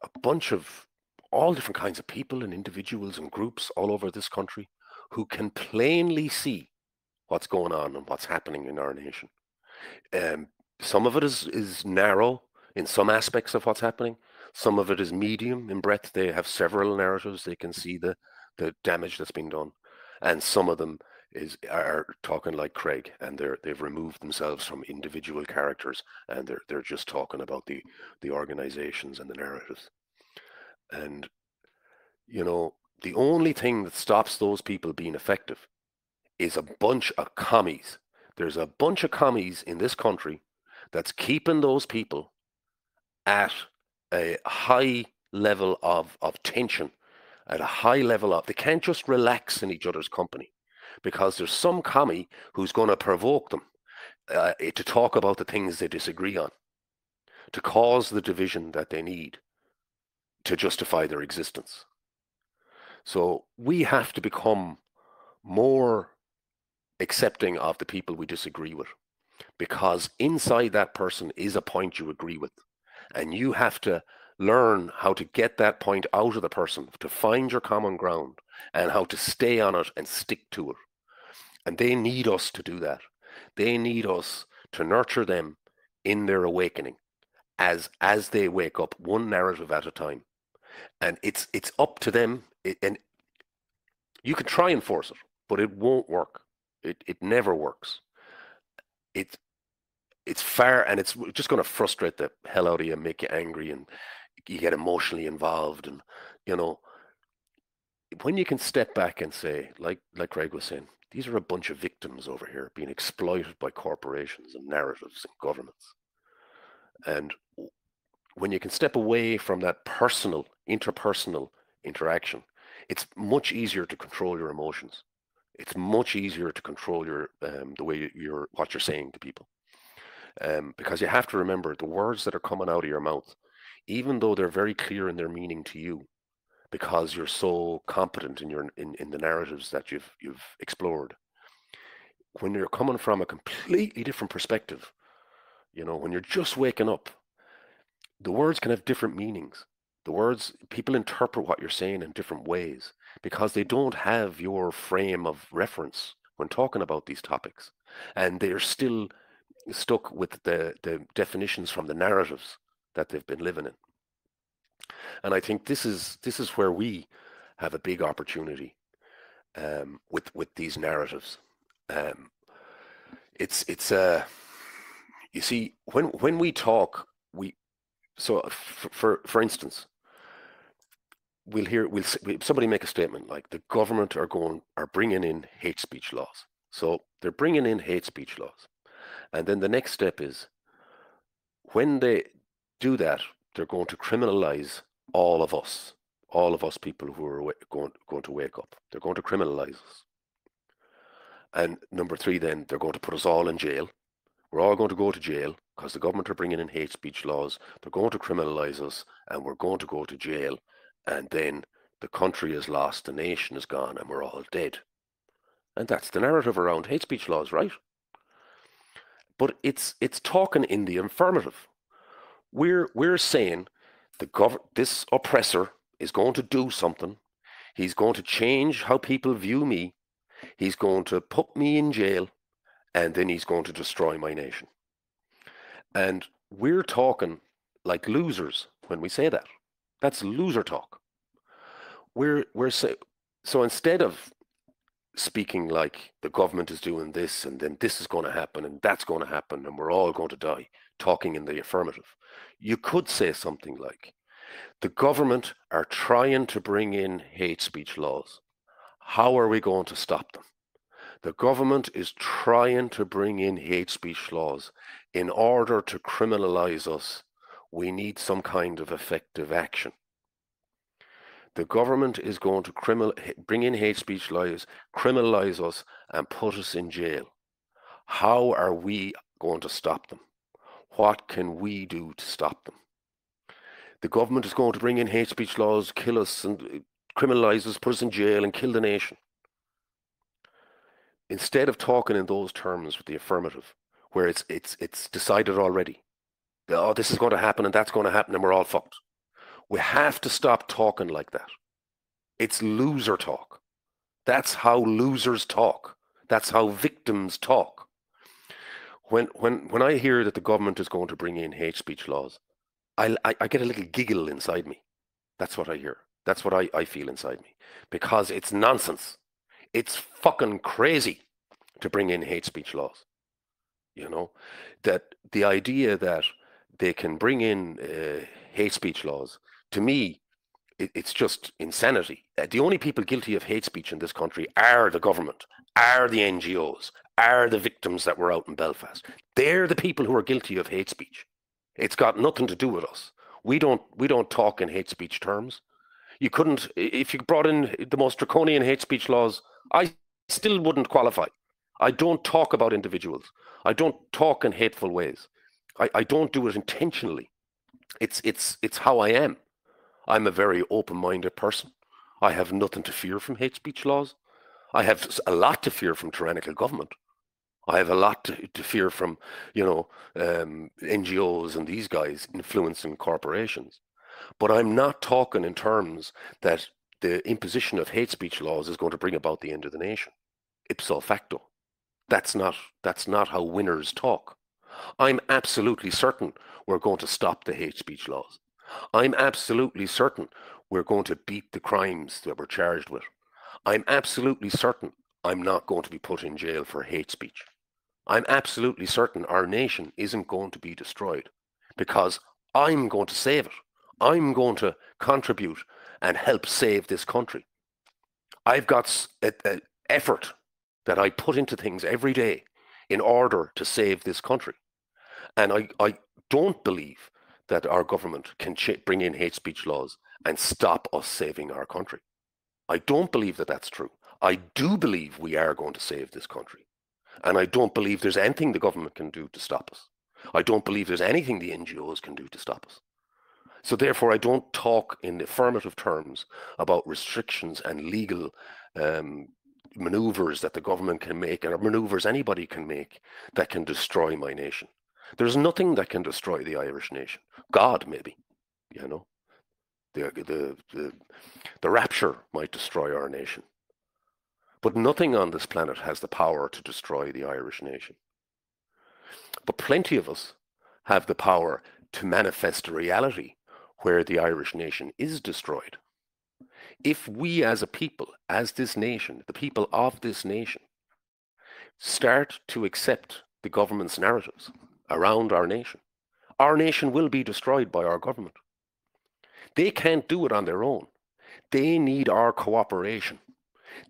a bunch of all different kinds of people and individuals and groups all over this country who can plainly see what's going on and what's happening in our nation. Some of it is narrow in some aspects of what's happening. Some of it is medium in breadth. They have several narratives. They can see the damage that's been done. And some of them are talking like Craig, and they've removed themselves from individual characters, and they're just talking about the organizations and the narratives. And the only thing that stops those people being effective is a bunch of commies. There's a bunch of commies in this country that's keeping those people at a high level of tension, at a high level of, they can't just relax in each other's company, because there's some commie who's going to provoke them to talk about the things they disagree on, to cause the division that they need to justify their existence. So we have to become more accepting of the people we disagree with, because inside that person is a point you agree with, and you have to learn how to get that point out of the person, to find your common ground and how to stay on it and stick to it. And they need us to do that. They need us to nurture them in their awakening as they wake up, one narrative at a time. And it's up to them. And you can try and force it, but it won't work. It never works. It's fair, and it's just going to frustrate the hell out of you and make you angry, and you get emotionally involved. And when you can step back and say, like Greg was saying, these are a bunch of victims over here being exploited by corporations and narratives and governments. And when you can step away from that personal, interpersonal interaction, it's much easier to control your emotions. It's much easier to control your the way what you're saying to people, because you have to remember the words that are coming out of your mouth, even though they're very clear in their meaning to you, because you're so competent in the narratives that you've explored. When you're coming from a completely different perspective, when you're just waking up, the words can have different meanings. The words, people interpret what you're saying in different ways because they don't have your frame of reference when talking about these topics. And they're still stuck with the definitions from the narratives that they've been living in. And I think this is where we have a big opportunity with these narratives. It's you see, when we talk, for instance, we'll somebody make a statement like the government are bringing in hate speech laws. So they're bringing in hate speech laws, and then the next step is, when they do that, they're going to criminalize all of us people who are going to wake up. They're going to criminalize us. And number three, then they're going to put us all in jail. We're all going to go to jail, because the government are bringing in hate speech laws. They're going to criminalise us, and we're going to go to jail, and then the country is lost, the nation is gone, and we're all dead. And that's the narrative around hate speech laws, right? But it's talking in the affirmative. We're saying this oppressor is going to do something. He's going to change how people view me. He's going to put me in jail, and then he's going to destroy my nation. And we're talking like losers when we say that. That's loser talk. So instead of speaking like the government is doing this and then this is going to happen and that's going to happen and we're all going to die, talking in the affirmative, you could say something like, the government are trying to bring in hate speech laws. How are we going to stop them? The government is trying to bring in hate speech laws. In order to criminalize us, we need some kind of effective action. The government is going to bring in hate speech laws, criminalize us, and put us in jail. How are we going to stop them? What can we do to stop them? The government is going to bring in hate speech laws, kill us and criminalize us, put us in jail and kill the nation. Instead of talking in those terms with the affirmative, where it's decided already, oh, this is going to happen and that's going to happen and we're all fucked. We have to stop talking like that. It's loser talk. That's how losers talk. That's how victims talk. When I hear that the government is going to bring in hate speech laws, I get a little giggle inside me. That's what I hear. That's what I feel inside me. Because it's nonsense. It's fucking crazy to bring in hate speech laws. You know, that the idea that they can bring in hate speech laws, to me, it's just insanity. The only people guilty of hate speech in this country are the government, are the NGOs, are the victims that were out in Belfast. They're the people who are guilty of hate speech. It's got nothing to do with us. We don't talk in hate speech terms. You couldn't, if you brought in the most draconian hate speech laws, I still wouldn't qualify. I don't talk about individuals. I don't talk in hateful ways. I don't do it intentionally. It's how I am. I'm a very open-minded person. I have nothing to fear from hate speech laws. I have a lot to fear from tyrannical government. I have a lot to fear from, NGOs and these guys influencing corporations. But I'm not talking in terms that the imposition of hate speech laws is going to bring about the end of the nation. Ipso facto. That's not how winners talk. I'm absolutely certain we're going to stop the hate speech laws. I'm absolutely certain we're going to beat the crimes that we're charged with. I'm absolutely certain I'm not going to be put in jail for hate speech. I'm absolutely certain our nation isn't going to be destroyed because I'm going to save it. I'm going to contribute and help save this country. I've got an effort that I put into things every day in order to save this country. And I don't believe that our government can bring in hate speech laws and stop us saving our country. I don't believe that that's true. I do believe we are going to save this country. And I don't believe there's anything the government can do to stop us. I don't believe there's anything the NGOs can do to stop us. So therefore, I don't talk in affirmative terms about restrictions and legal maneuvers that the government can make, or maneuvers anybody can make, that can destroy my nation. There's nothing that can destroy the Irish nation. God, maybe, you know. The rapture might destroy our nation. But nothing on this planet has the power to destroy the Irish nation. But plenty of us have the power to manifest a reality where the Irish nation is destroyed. If we as a people, as this nation, the people of this nation, start to accept the government's narratives around our nation will be destroyed by our government. They can't do it on their own. They need our cooperation.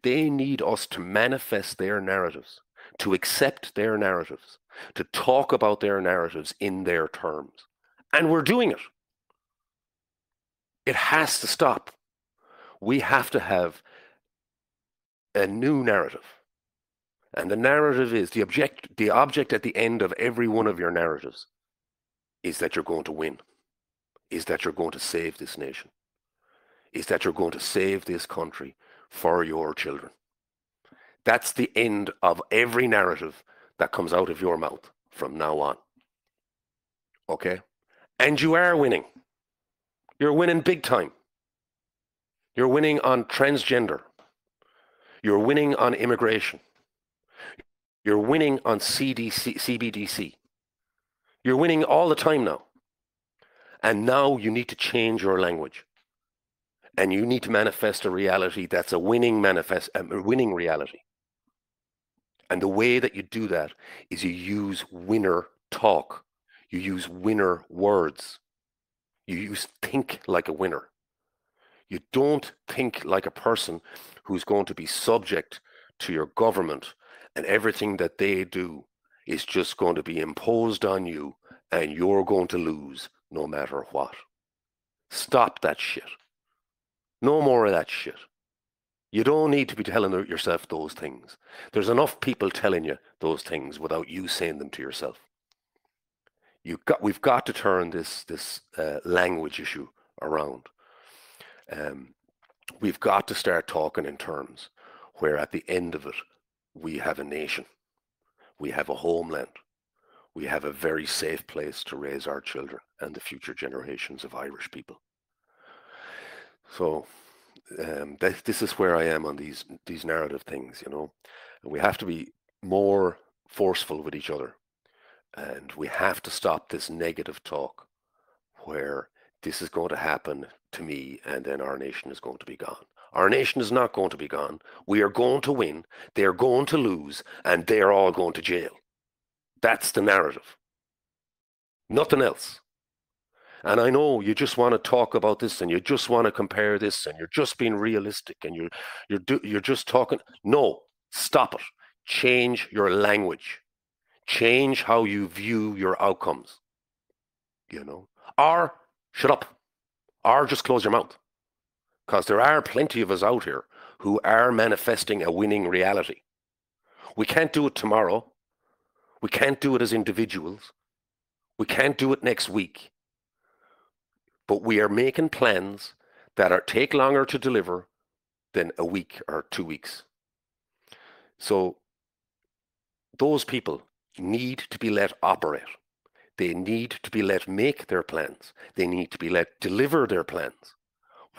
They need us to manifest their narratives, to accept their narratives, to talk about their narratives in their terms. And we're doing it. It has to stop. We have to have a new narrative. And the narrative is the object at the end of every one of your narratives is that you're going to win, is that you're going to save this nation, is that you're going to save this country for your children. That's the end of every narrative that comes out of your mouth from now on. Okay? And you are winning. You're winning big time. You're winning on transgender. You're winning on immigration. You're winning on CBDC. You're winning all the time now. And now you need to change your language. And you need to manifest a reality that's a winning reality. And the way that you do that is you use winner talk. You use winner words. You think like a winner. You don't think like a person who's going to be subject to your government and everything that they do is just going to be imposed on you and you're going to lose no matter what. Stop that shit. No more of that shit. You don't need to be telling yourself those things. There's enough people telling you those things without you saying them to yourself. We've got to turn this language issue around. We've got to start talking in terms where at the end of it, we have a nation. We have a homeland. We have a very safe place to raise our children and the future generations of Irish people. So this is where I am on these narrative things, you know. We have to be more forceful with each other. And we have to stop this negative talk where this is going to happen to me and then our nation is going to be gone. Our nation is not going to be gone. We are going to win. They're going to lose and they're all going to jail. That's the narrative. Nothing else. And I know you just want to talk about this and you just want to compare this and you're just being realistic and you're just talking. No, stop it. Change your language. Change how you view your outcomes, you know, or shut up, or just close your mouth. Because there are plenty of us out here who are manifesting a winning reality. We can't do it tomorrow. We can't do it as individuals. We can't do it next week. But we are making plans that take longer to deliver than a week or 2 weeks. So those people need to be let operate. They need to be let make their plans. They need to be let deliver their plans.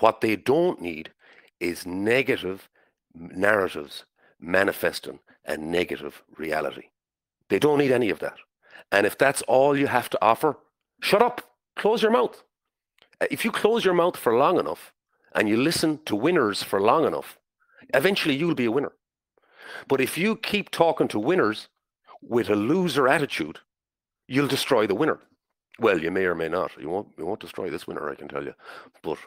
What they don't need is negative narratives manifesting a negative reality. They don't need any of that. And if that's all you have to offer, shut up, close your mouth. If you close your mouth for long enough and you listen to winners for long enough, eventually you'll be a winner. But if you keep talking to winners with a loser attitude, you'll destroy the winner. Well, you may or may not. You won't destroy this winner, I can tell you. But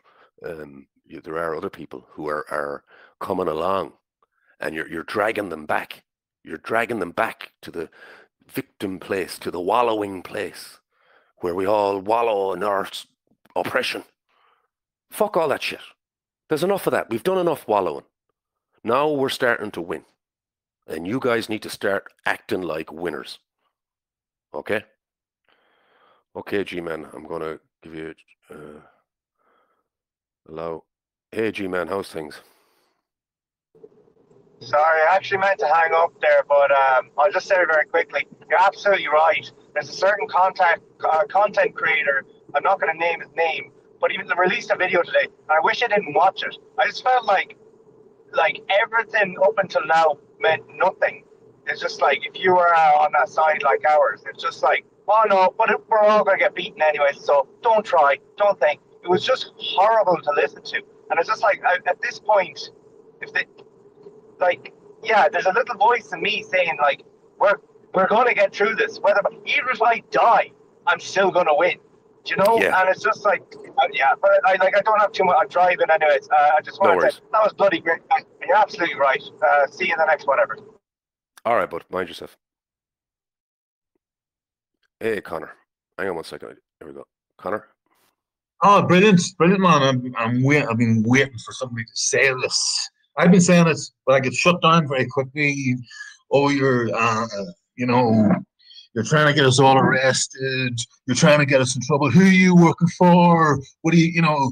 there are other people who are coming along, and you're dragging them back. You're dragging them back to the victim place, to the wallowing place, where we all wallow in our oppression. Fuck all that shit. There's enough of that. We've done enough wallowing. Now we're starting to win. And you guys need to start acting like winners. Okay? Okay, G-Man, I'm going to give you allow. Hey, G-Man, how's things? Sorry, I actually meant to hang up there, but I'll just say it very quickly. You're absolutely right. There's a certain content creator, I'm not going to name his name, but he released a video today, and I wish I didn't watch it. I just felt like everything up until now meant nothing. It's just like, if you were on that side like ours, it's just like, oh no, but we're all going to get beaten anyway, so don't try, don't think. It was just horrible to listen to. And it's just like, at this point, if they, like, yeah, there's a little voice in me saying, like, we're going to get through this. Even if I die, I'm still going to win. Do you know? Yeah. And it's just like, yeah, but I don't have too much. I'm driving anyways. I just wanted to say, that was bloody great. You're absolutely right. See you in the next whatever. All right, bud. Mind yourself. Hey, Connor. Hang on 1 second. There we go. Connor? Oh, brilliant. Brilliant, man. I've been waiting for somebody to say this. I've been saying it, but I get shut down very quickly. Oh, you're, you know, You're trying to get us all arrested. You're trying to get us in trouble. Who are you working for? What do you know?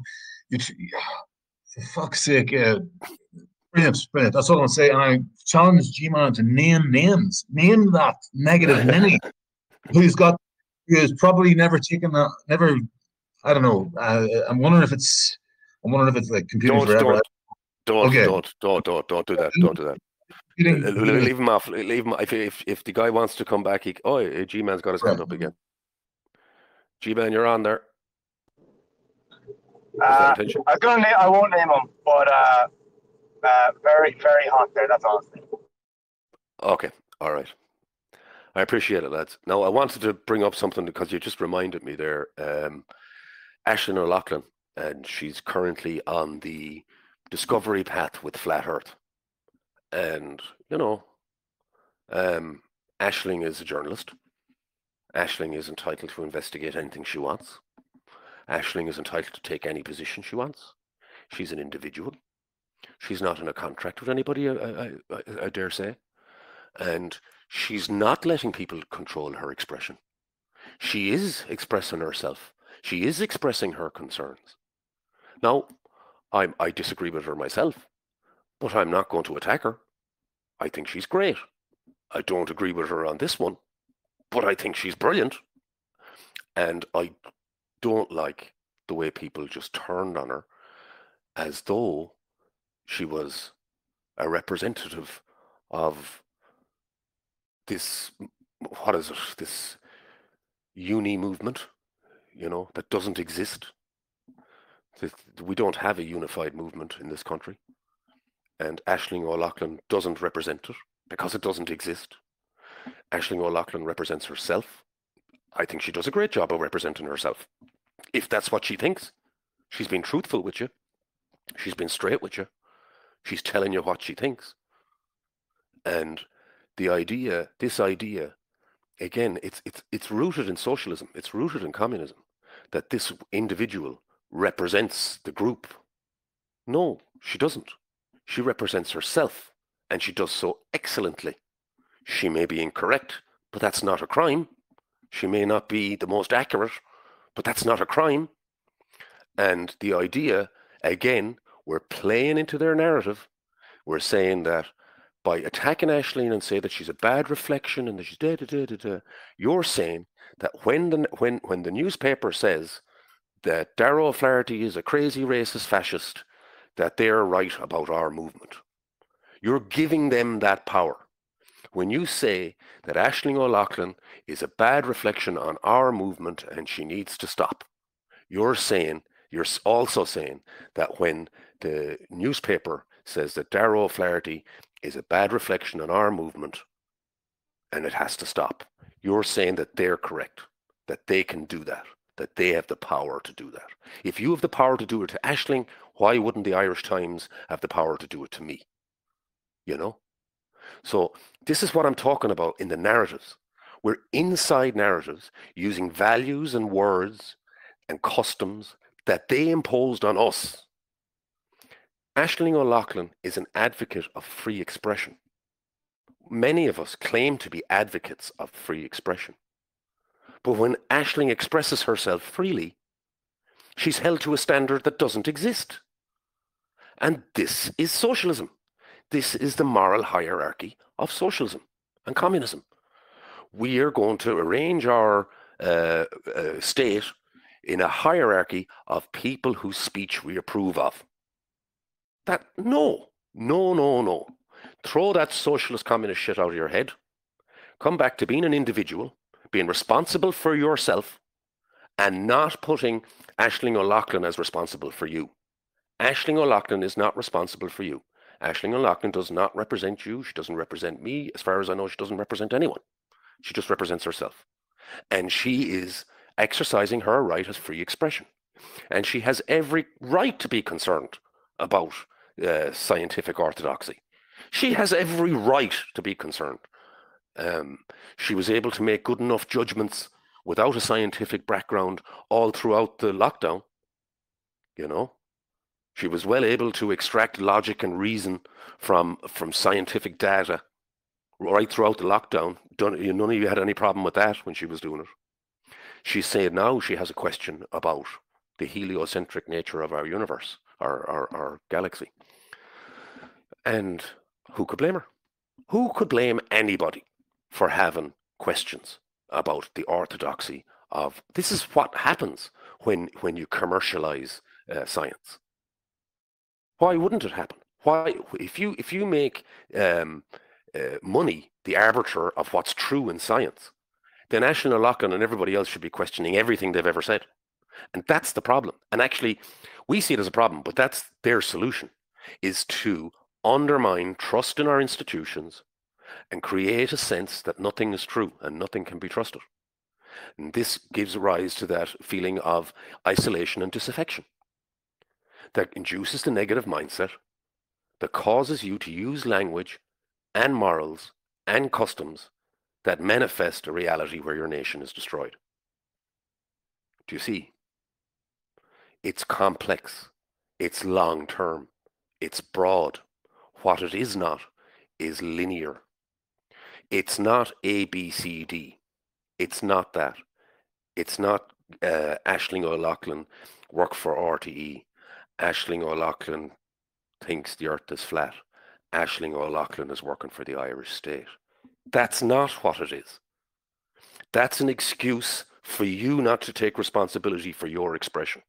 You, for fuck's sake, brilliant, brilliant. That's all I'm saying. And I challenge G-Man to name names. Name that negative Nenny who has probably never taken that, never. I don't know. I'm wondering if it's like computing forever. Don't Okay. do that. Don't do that. Leave him off. Leave him. If the guy wants to come back, G-Man's got his hand up again. G-Man, you're on there. I won't name him, but very, very hot there. That's all. Okay, all right. I appreciate it, lads. Now, I wanted to bring up something because you just reminded me there. Aisling O'Loughlin, and she's currently on the discovery path with Flat Earth. And, Aisling is a journalist. Aisling is entitled to investigate anything she wants. Aisling is entitled to take any position she wants. She's an individual. She's not in a contract with anybody, I dare say. And she's not letting people control her expression. She is expressing herself. She is expressing her concerns. Now, I disagree with her myself, but I'm not going to attack her. I think she's great. I don't agree with her on this one, but I think she's brilliant. And I don't like the way people just turned on her as though she was a representative of this, what is it, this uni movement, that doesn't exist. We don't have a unified movement in this country. And Aisling O'Loughlin doesn't represent it because it doesn't exist. Aisling O'Loughlin represents herself. I think she does a great job of representing herself. If that's what she thinks. She's been truthful with you. She's been straight with you. She's telling you what she thinks. And this idea, again, it's rooted in socialism. It's rooted in communism. That this individual represents the group. No, she doesn't. She represents herself, and she does so excellently. She may be incorrect, but that's not a crime. She may not be the most accurate, but that's not a crime. And the idea, again, we're playing into their narrative. We're saying that by attacking Aisling and say that she's a bad reflection and that she's you're saying that when the newspaper says that Darragh O'Flaherty is a crazy racist fascist, that they're right about our movement. You're giving them that power. When you say that Aisling O'Loughlin is a bad reflection on our movement and she needs to stop, you're also saying that when the newspaper says that Darragh O'Flaherty is a bad reflection on our movement and it has to stop, you're saying that they're correct, that they can do that they have the power to do that. If you have the power to do it to Aisling, why wouldn't the Irish Times have the power to do it to me? So this is what I'm talking about in the narratives. We're inside narratives using values and words and customs that they imposed on us. Aisling O'Loughlin is an advocate of free expression. Many of us claim to be advocates of free expression. But when Aisling expresses herself freely, she's held to a standard that doesn't exist. And this is socialism. This is the moral hierarchy of socialism and communism. We are going to arrange our state in a hierarchy of people whose speech we approve of. No. Throw that socialist communist shit out of your head. Come back to being an individual, being responsible for yourself, and not putting Aisling O'Loughlin as responsible for you. Aisling O'Loughlin is not responsible for you. Aisling O'Loughlin does not represent you. She doesn't represent me. As far as I know, she doesn't represent anyone. She just represents herself. And she is exercising her right as free expression. And she has every right to be concerned about scientific orthodoxy. She has every right to be concerned. She was able to make good enough judgments without a scientific background all throughout the lockdown. She was well able to extract logic and reason from scientific data right throughout the lockdown. None of you had any problem with that when she was doing it. She's saying now she has a question about the heliocentric nature of our universe, our galaxy. And who could blame her? Who could blame anybody for having questions about the orthodoxy of this? Is what happens when you commercialize science. Why wouldn't it happen? Why, if you make money the arbiter of what's true in science, then Aisling O'Loughlin and everybody else should be questioning everything they've ever said. And that's the problem. And actually, we see it as a problem, but that's their solution, is to undermine trust in our institutions and create a sense that nothing is true and nothing can be trusted. And this gives rise to that feeling of isolation and disaffection that induces the negative mindset that causes you to use language and morals and customs that manifest a reality where your nation is destroyed. Do you see? It's complex. It's long-term. It's broad. What it is not is linear. It's not A, B, C, D. It's not that. It's not Aisling O'Loughlin work for RTE. Aisling O'Loughlin thinks the earth is flat. Aisling O'Loughlin is working for the Irish state. That's not what it is. That's an excuse for you not to take responsibility for your expression.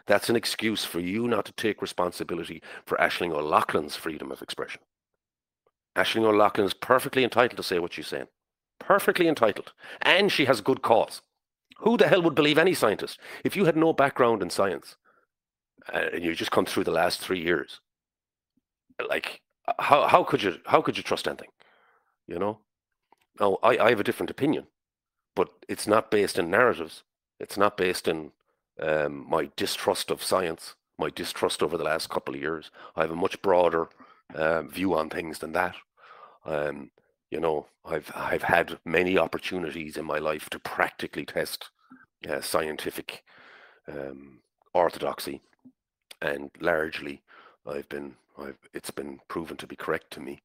That's an excuse for you not to take responsibility for Aisling O'Loughlin's freedom of expression. Aisling O'Loughlin is perfectly entitled to say what she's saying. Perfectly entitled. And she has good cause. Who the hell would believe any scientist? If you had no background in science, and you just come through the last 3 years, like, how could you trust anything? You know? Now, I have a different opinion, but it's not based in narratives. It's not based in my distrust of science, my distrust over the last couple of years. I have a much broader view on things than that. You know, I've had many opportunities in my life to practically test scientific orthodoxy, and largely it's been proven to be correct to me.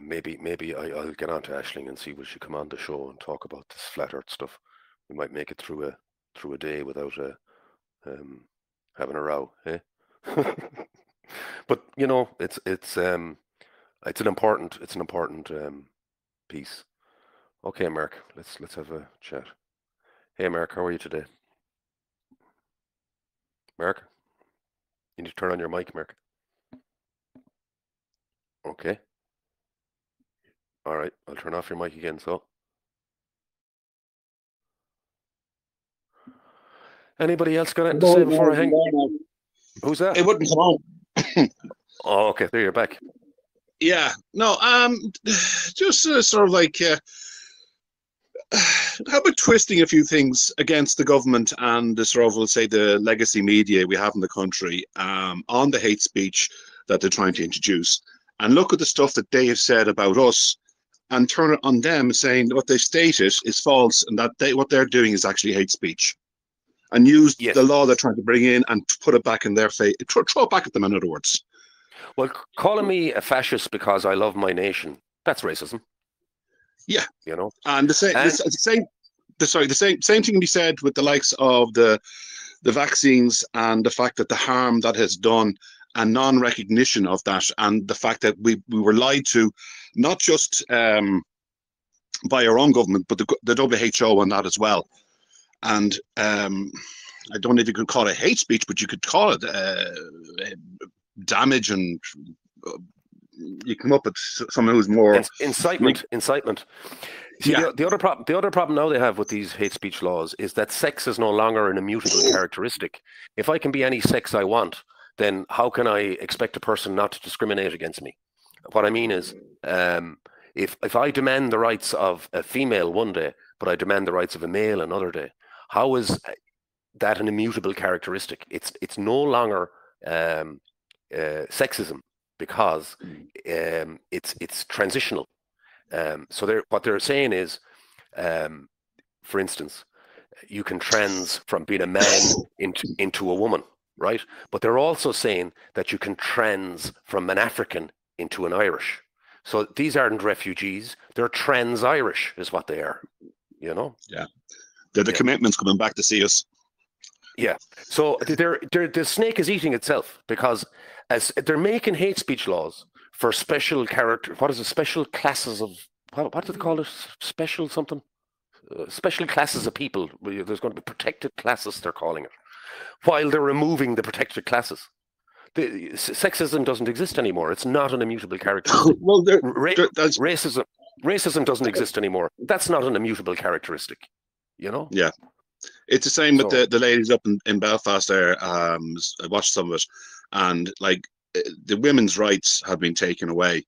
Maybe I'll get on to Aisling and see will she come on the show and talk about this flat Earth stuff. We might make it through a day without having a row, eh? But you know, it's an important piece. Okay, Mark, let's have a chat. Hey, Mark, how are you today? Mark, you need to turn on your mic, Mark. Okay. All right, I'll turn off your mic again. So, anybody else got anything to say before I hang? Who's that? It wouldn't come on. Oh, okay. There, you're back. Yeah. No. Just sort of like, how about twisting a few things against the government and the sort of, let's say, the legacy media we have in the country on the hate speech that they're trying to introduce, and look at the stuff that they have said about us, and turn it on them, saying what they stated is false, and that what they're doing is actually hate speech, and use the law they're trying to bring in and put it back in their face, throw it back at them, in other words. Well, calling me a fascist because I love my nation, that's racism. Yeah. You know? And the same thing can be said with the likes of the vaccines, and the fact that the harm that has done, and non-recognition of that, and the fact that we were lied to, not just by our own government, but the WHO on that as well. And I don't know if you could call it hate speech, but you could call it damage, and you come up with someone who's more incitement. See, yeah. the other problem now they have with these hate speech laws is that sex is no longer an immutable characteristic. If I can be any sex I want, then how can I expect a person not to discriminate against me? What I mean is, if I demand the rights of a female one day, but I demand the rights of a male another day, how is that an immutable characteristic? It's no longer sexism, because it's transitional. So what they're saying is, for instance, you can trans from being a man into a woman, right? But they're also saying that you can trans from an African into an Irish. So these aren't refugees; they're trans-Irish, is what they are. You know. Yeah, the Yeah. commitment's coming back to see us. Yeah. So the snake is eating itself, because as they're making hate speech laws for special character, what is it? Special classes of what do they call it? Special something. Special classes of people. There's going to be protected classes, they're calling it, while they're removing the protected classes. Sexism doesn't exist anymore. It's not an immutable characteristic. Well, Racism doesn't exist anymore. That's not an immutable characteristic. You know? Yeah. It's the same with So, the ladies up in Belfast there. I watched some of it, and like the women's rights have been taken away,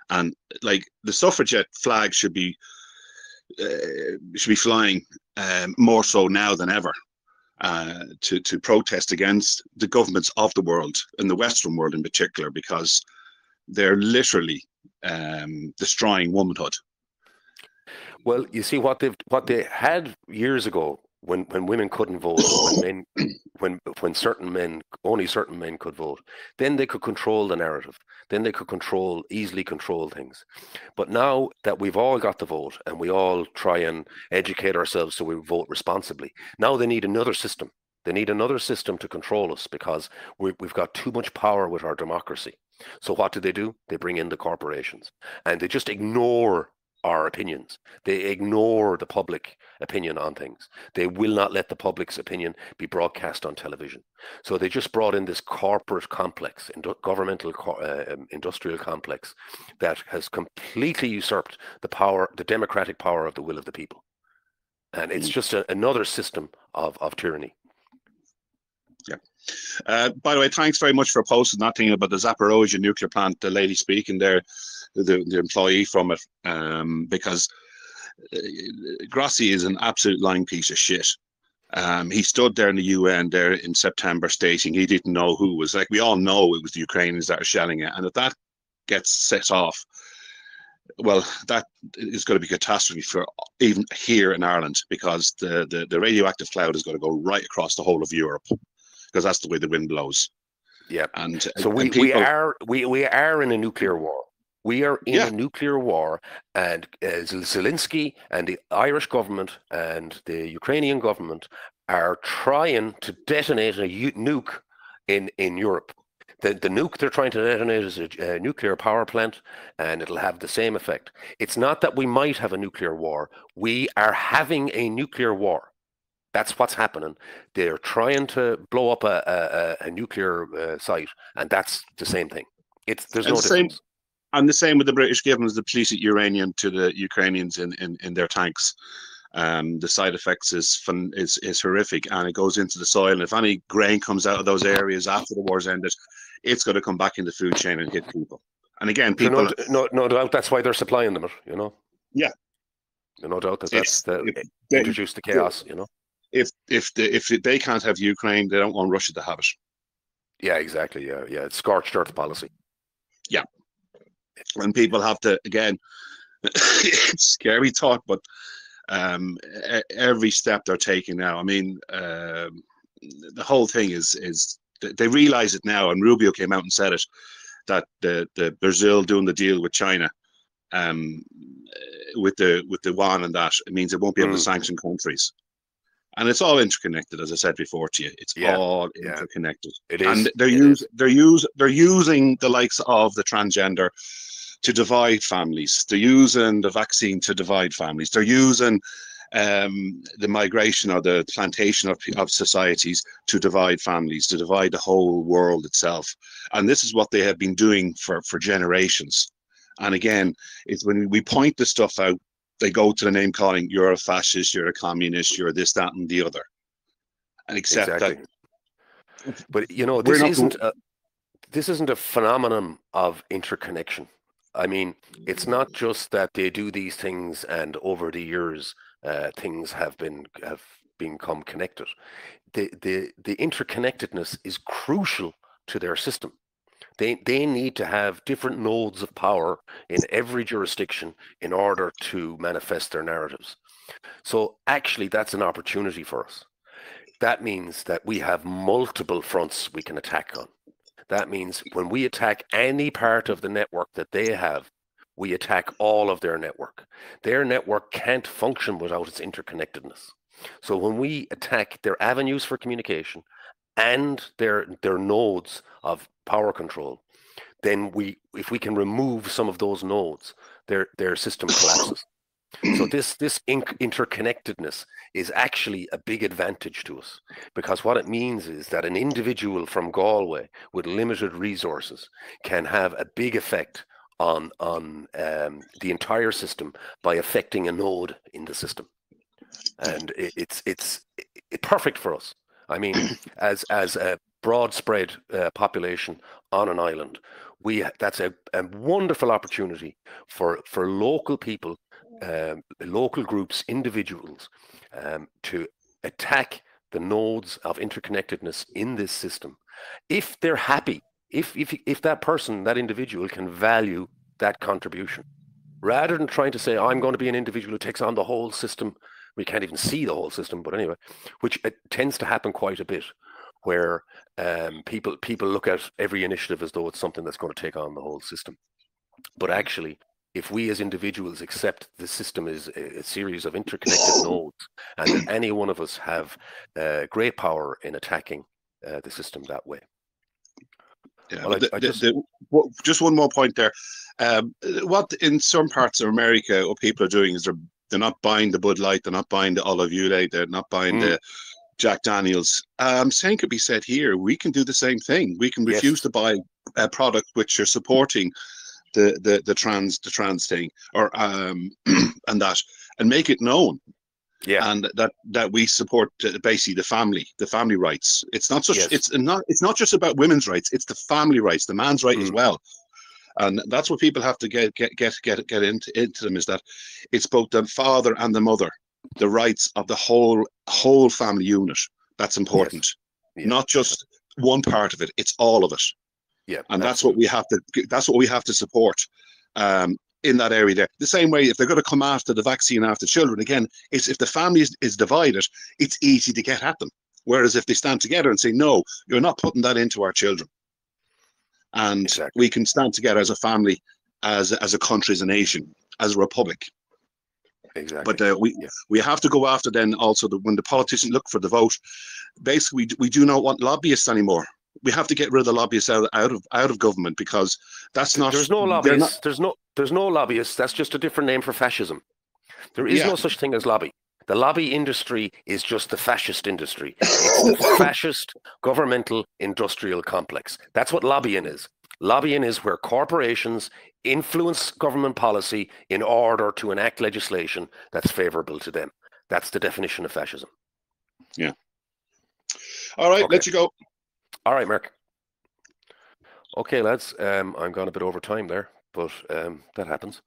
and like the suffragette flag should be flying more so now than ever to protest against the governments of the world, and the Western world in particular, because they're literally destroying womanhood. well, you see what they had years ago, when women couldn't vote, when only certain men could vote, then they could control the narrative. Then they could easily control things. But now that we've all got the vote and we all try and educate ourselves so we vote responsibly, now they need another system. They need another system to control us, because we've got too much power with our democracy. So what do? They bring in the corporations, and they just ignore our opinions. They ignore the public opinion on things. They will not let the public's opinion be broadcast on television. So they just brought in this corporate complex, governmental industrial complex, that has completely usurped the power, the democratic power of the will of the people. And it's just another system of tyranny. Yeah. By the way, thanks very much for posting that thing about the Zaporozhye nuclear plant, the lady speaking there, the employee from it, because Grossi is an absolute lying piece of shit. He stood there in the UN there in September stating he didn't know who was, like, we all know it was the Ukrainians that are shelling it. And if that gets set off, well, that is going to be catastrophe for even here in Ireland, because the radioactive cloud is going to go right across the whole of Europe, because that's the way the wind blows. Yeah. And so we are in a nuclear war. We are in a nuclear war, and Zelensky and the Irish government and the Ukrainian government are trying to detonate a nuke in Europe. The nuke they're trying to detonate is a nuclear power plant, and it'll have the same effect. It's not that we might have a nuclear war. We are having a nuclear war. That's what's happening. They're trying to blow up a nuclear site, and that's the same thing. There's no difference. And the same with the British giving us the depleted uranium to the Ukrainians in their tanks. The side effects is horrific, and it goes into the soil. And if any grain comes out of those areas after the war's ended, it's going to come back in the food chain and hit people. And again, people, no doubt that's why they're supplying them. You know. Yeah. No doubt that's introduce the chaos. You know. If they can't have Ukraine, they don't want Russia to have it. Yeah, exactly. Yeah. It's scorched earth policy. Yeah. And people have to, again, it's scary talk, but every step they're taking now, I mean, the whole thing is they realize it now, and Rubio came out and said it, that the Brazil doing the deal with China, with the yuan and that, it means it won't be able to sanction countries. And it's all interconnected, as I said before to you. It's all interconnected. It is. And they're using the likes of the transgender to divide families. They're using the vaccine to divide families. They're using the migration or the plantation of societies to divide families, to divide the whole world itself. And this is what they have been doing for generations. And again, it's when we point the stuff out, they go to the name calling, you're a fascist, you're a communist, you're this, that, and the other. And accept that. But, you know, this isn't a phenomenon of interconnection. I mean, it's not just that they do these things and over the years things have become connected. The interconnectedness is crucial to their system. They need to have different nodes of power in every jurisdiction in order to manifest their narratives. So actually, that's an opportunity for us. That means that we have multiple fronts we can attack on. That means when we attack any part of the network that they have, we attack all of their network. Their network can't function without its interconnectedness. So when we attack their avenues for communication and their nodes of power control, then if we can remove some of those nodes, their system collapses. So this interconnectedness is actually a big advantage to us, because what it means is that an individual from Galway with limited resources can have a big effect on the entire system by affecting a node in the system, and it's perfect for us. I mean, as a broad spread population on an island, that's a wonderful opportunity for local people, local groups, individuals, to attack the nodes of interconnectedness in this system, if they're happy, if that person, that individual, can value that contribution, rather than trying to say, I'm going to be an individual who takes on the whole system. We can't even see the whole system, but anyway, which tends to happen quite a bit, where people look at every initiative as though it's something that's going to take on the whole system. But actually, if we as individuals accept the system is a series of interconnected nodes, and that any one of us have great power in attacking the system that way. Yeah, well, just one more point there. What in some parts of America, what people are doing is they're not buying the Bud Light, they're not buying the Olive Oil, they're not buying the Jack Daniels. Same could be said here. We can do the same thing. We can refuse to buy a product which are supporting the trans thing, or and make it known. Yeah, and that we support basically the family rights. It's not just it's not just about women's rights. It's the family rights, the man's right as well. And that's what people have to get into them, is that it's both the father and the mother, the rights of the whole family unit. That's important, not just one part of it. It's all of it. Yeah, and that's what we have to support in that area there. The same way, if they're going to come after the vaccine after children, again, it's if the family is divided, it's easy to get at them. Whereas if they stand together and say, no, you're not putting that into our children, and we can stand together as a family, as a country, as a nation, as a republic. Exactly. But we have to go after then also when the politicians look for the vote. Basically, we do not want lobbyists anymore. We have to get rid of the lobbyists out of government, because that's not. There's no lobbyists. There's no lobbyists. That's just a different name for fascism. There is no such thing as lobby. The lobby industry is just the fascist industry. It's the fascist governmental industrial complex. That's what lobbying is. Lobbying is where corporations influence government policy in order to enact legislation that's favorable to them. That's the definition of fascism. Yeah. All right, let you go. All right, Mark. Okay, lads, I'm gone a bit over time there, but that happens.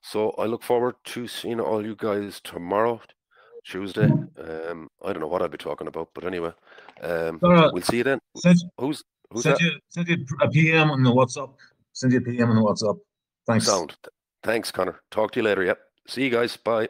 So I look forward to seeing all you guys tomorrow, Tuesday. I don't know what I'll be talking about, but anyway, we'll see you then. Who's that? Send you a PM on the WhatsApp. Send you a PM on the WhatsApp. Thanks. Sound. Thanks, Connor. Talk to you later. Yep. See you guys. Bye.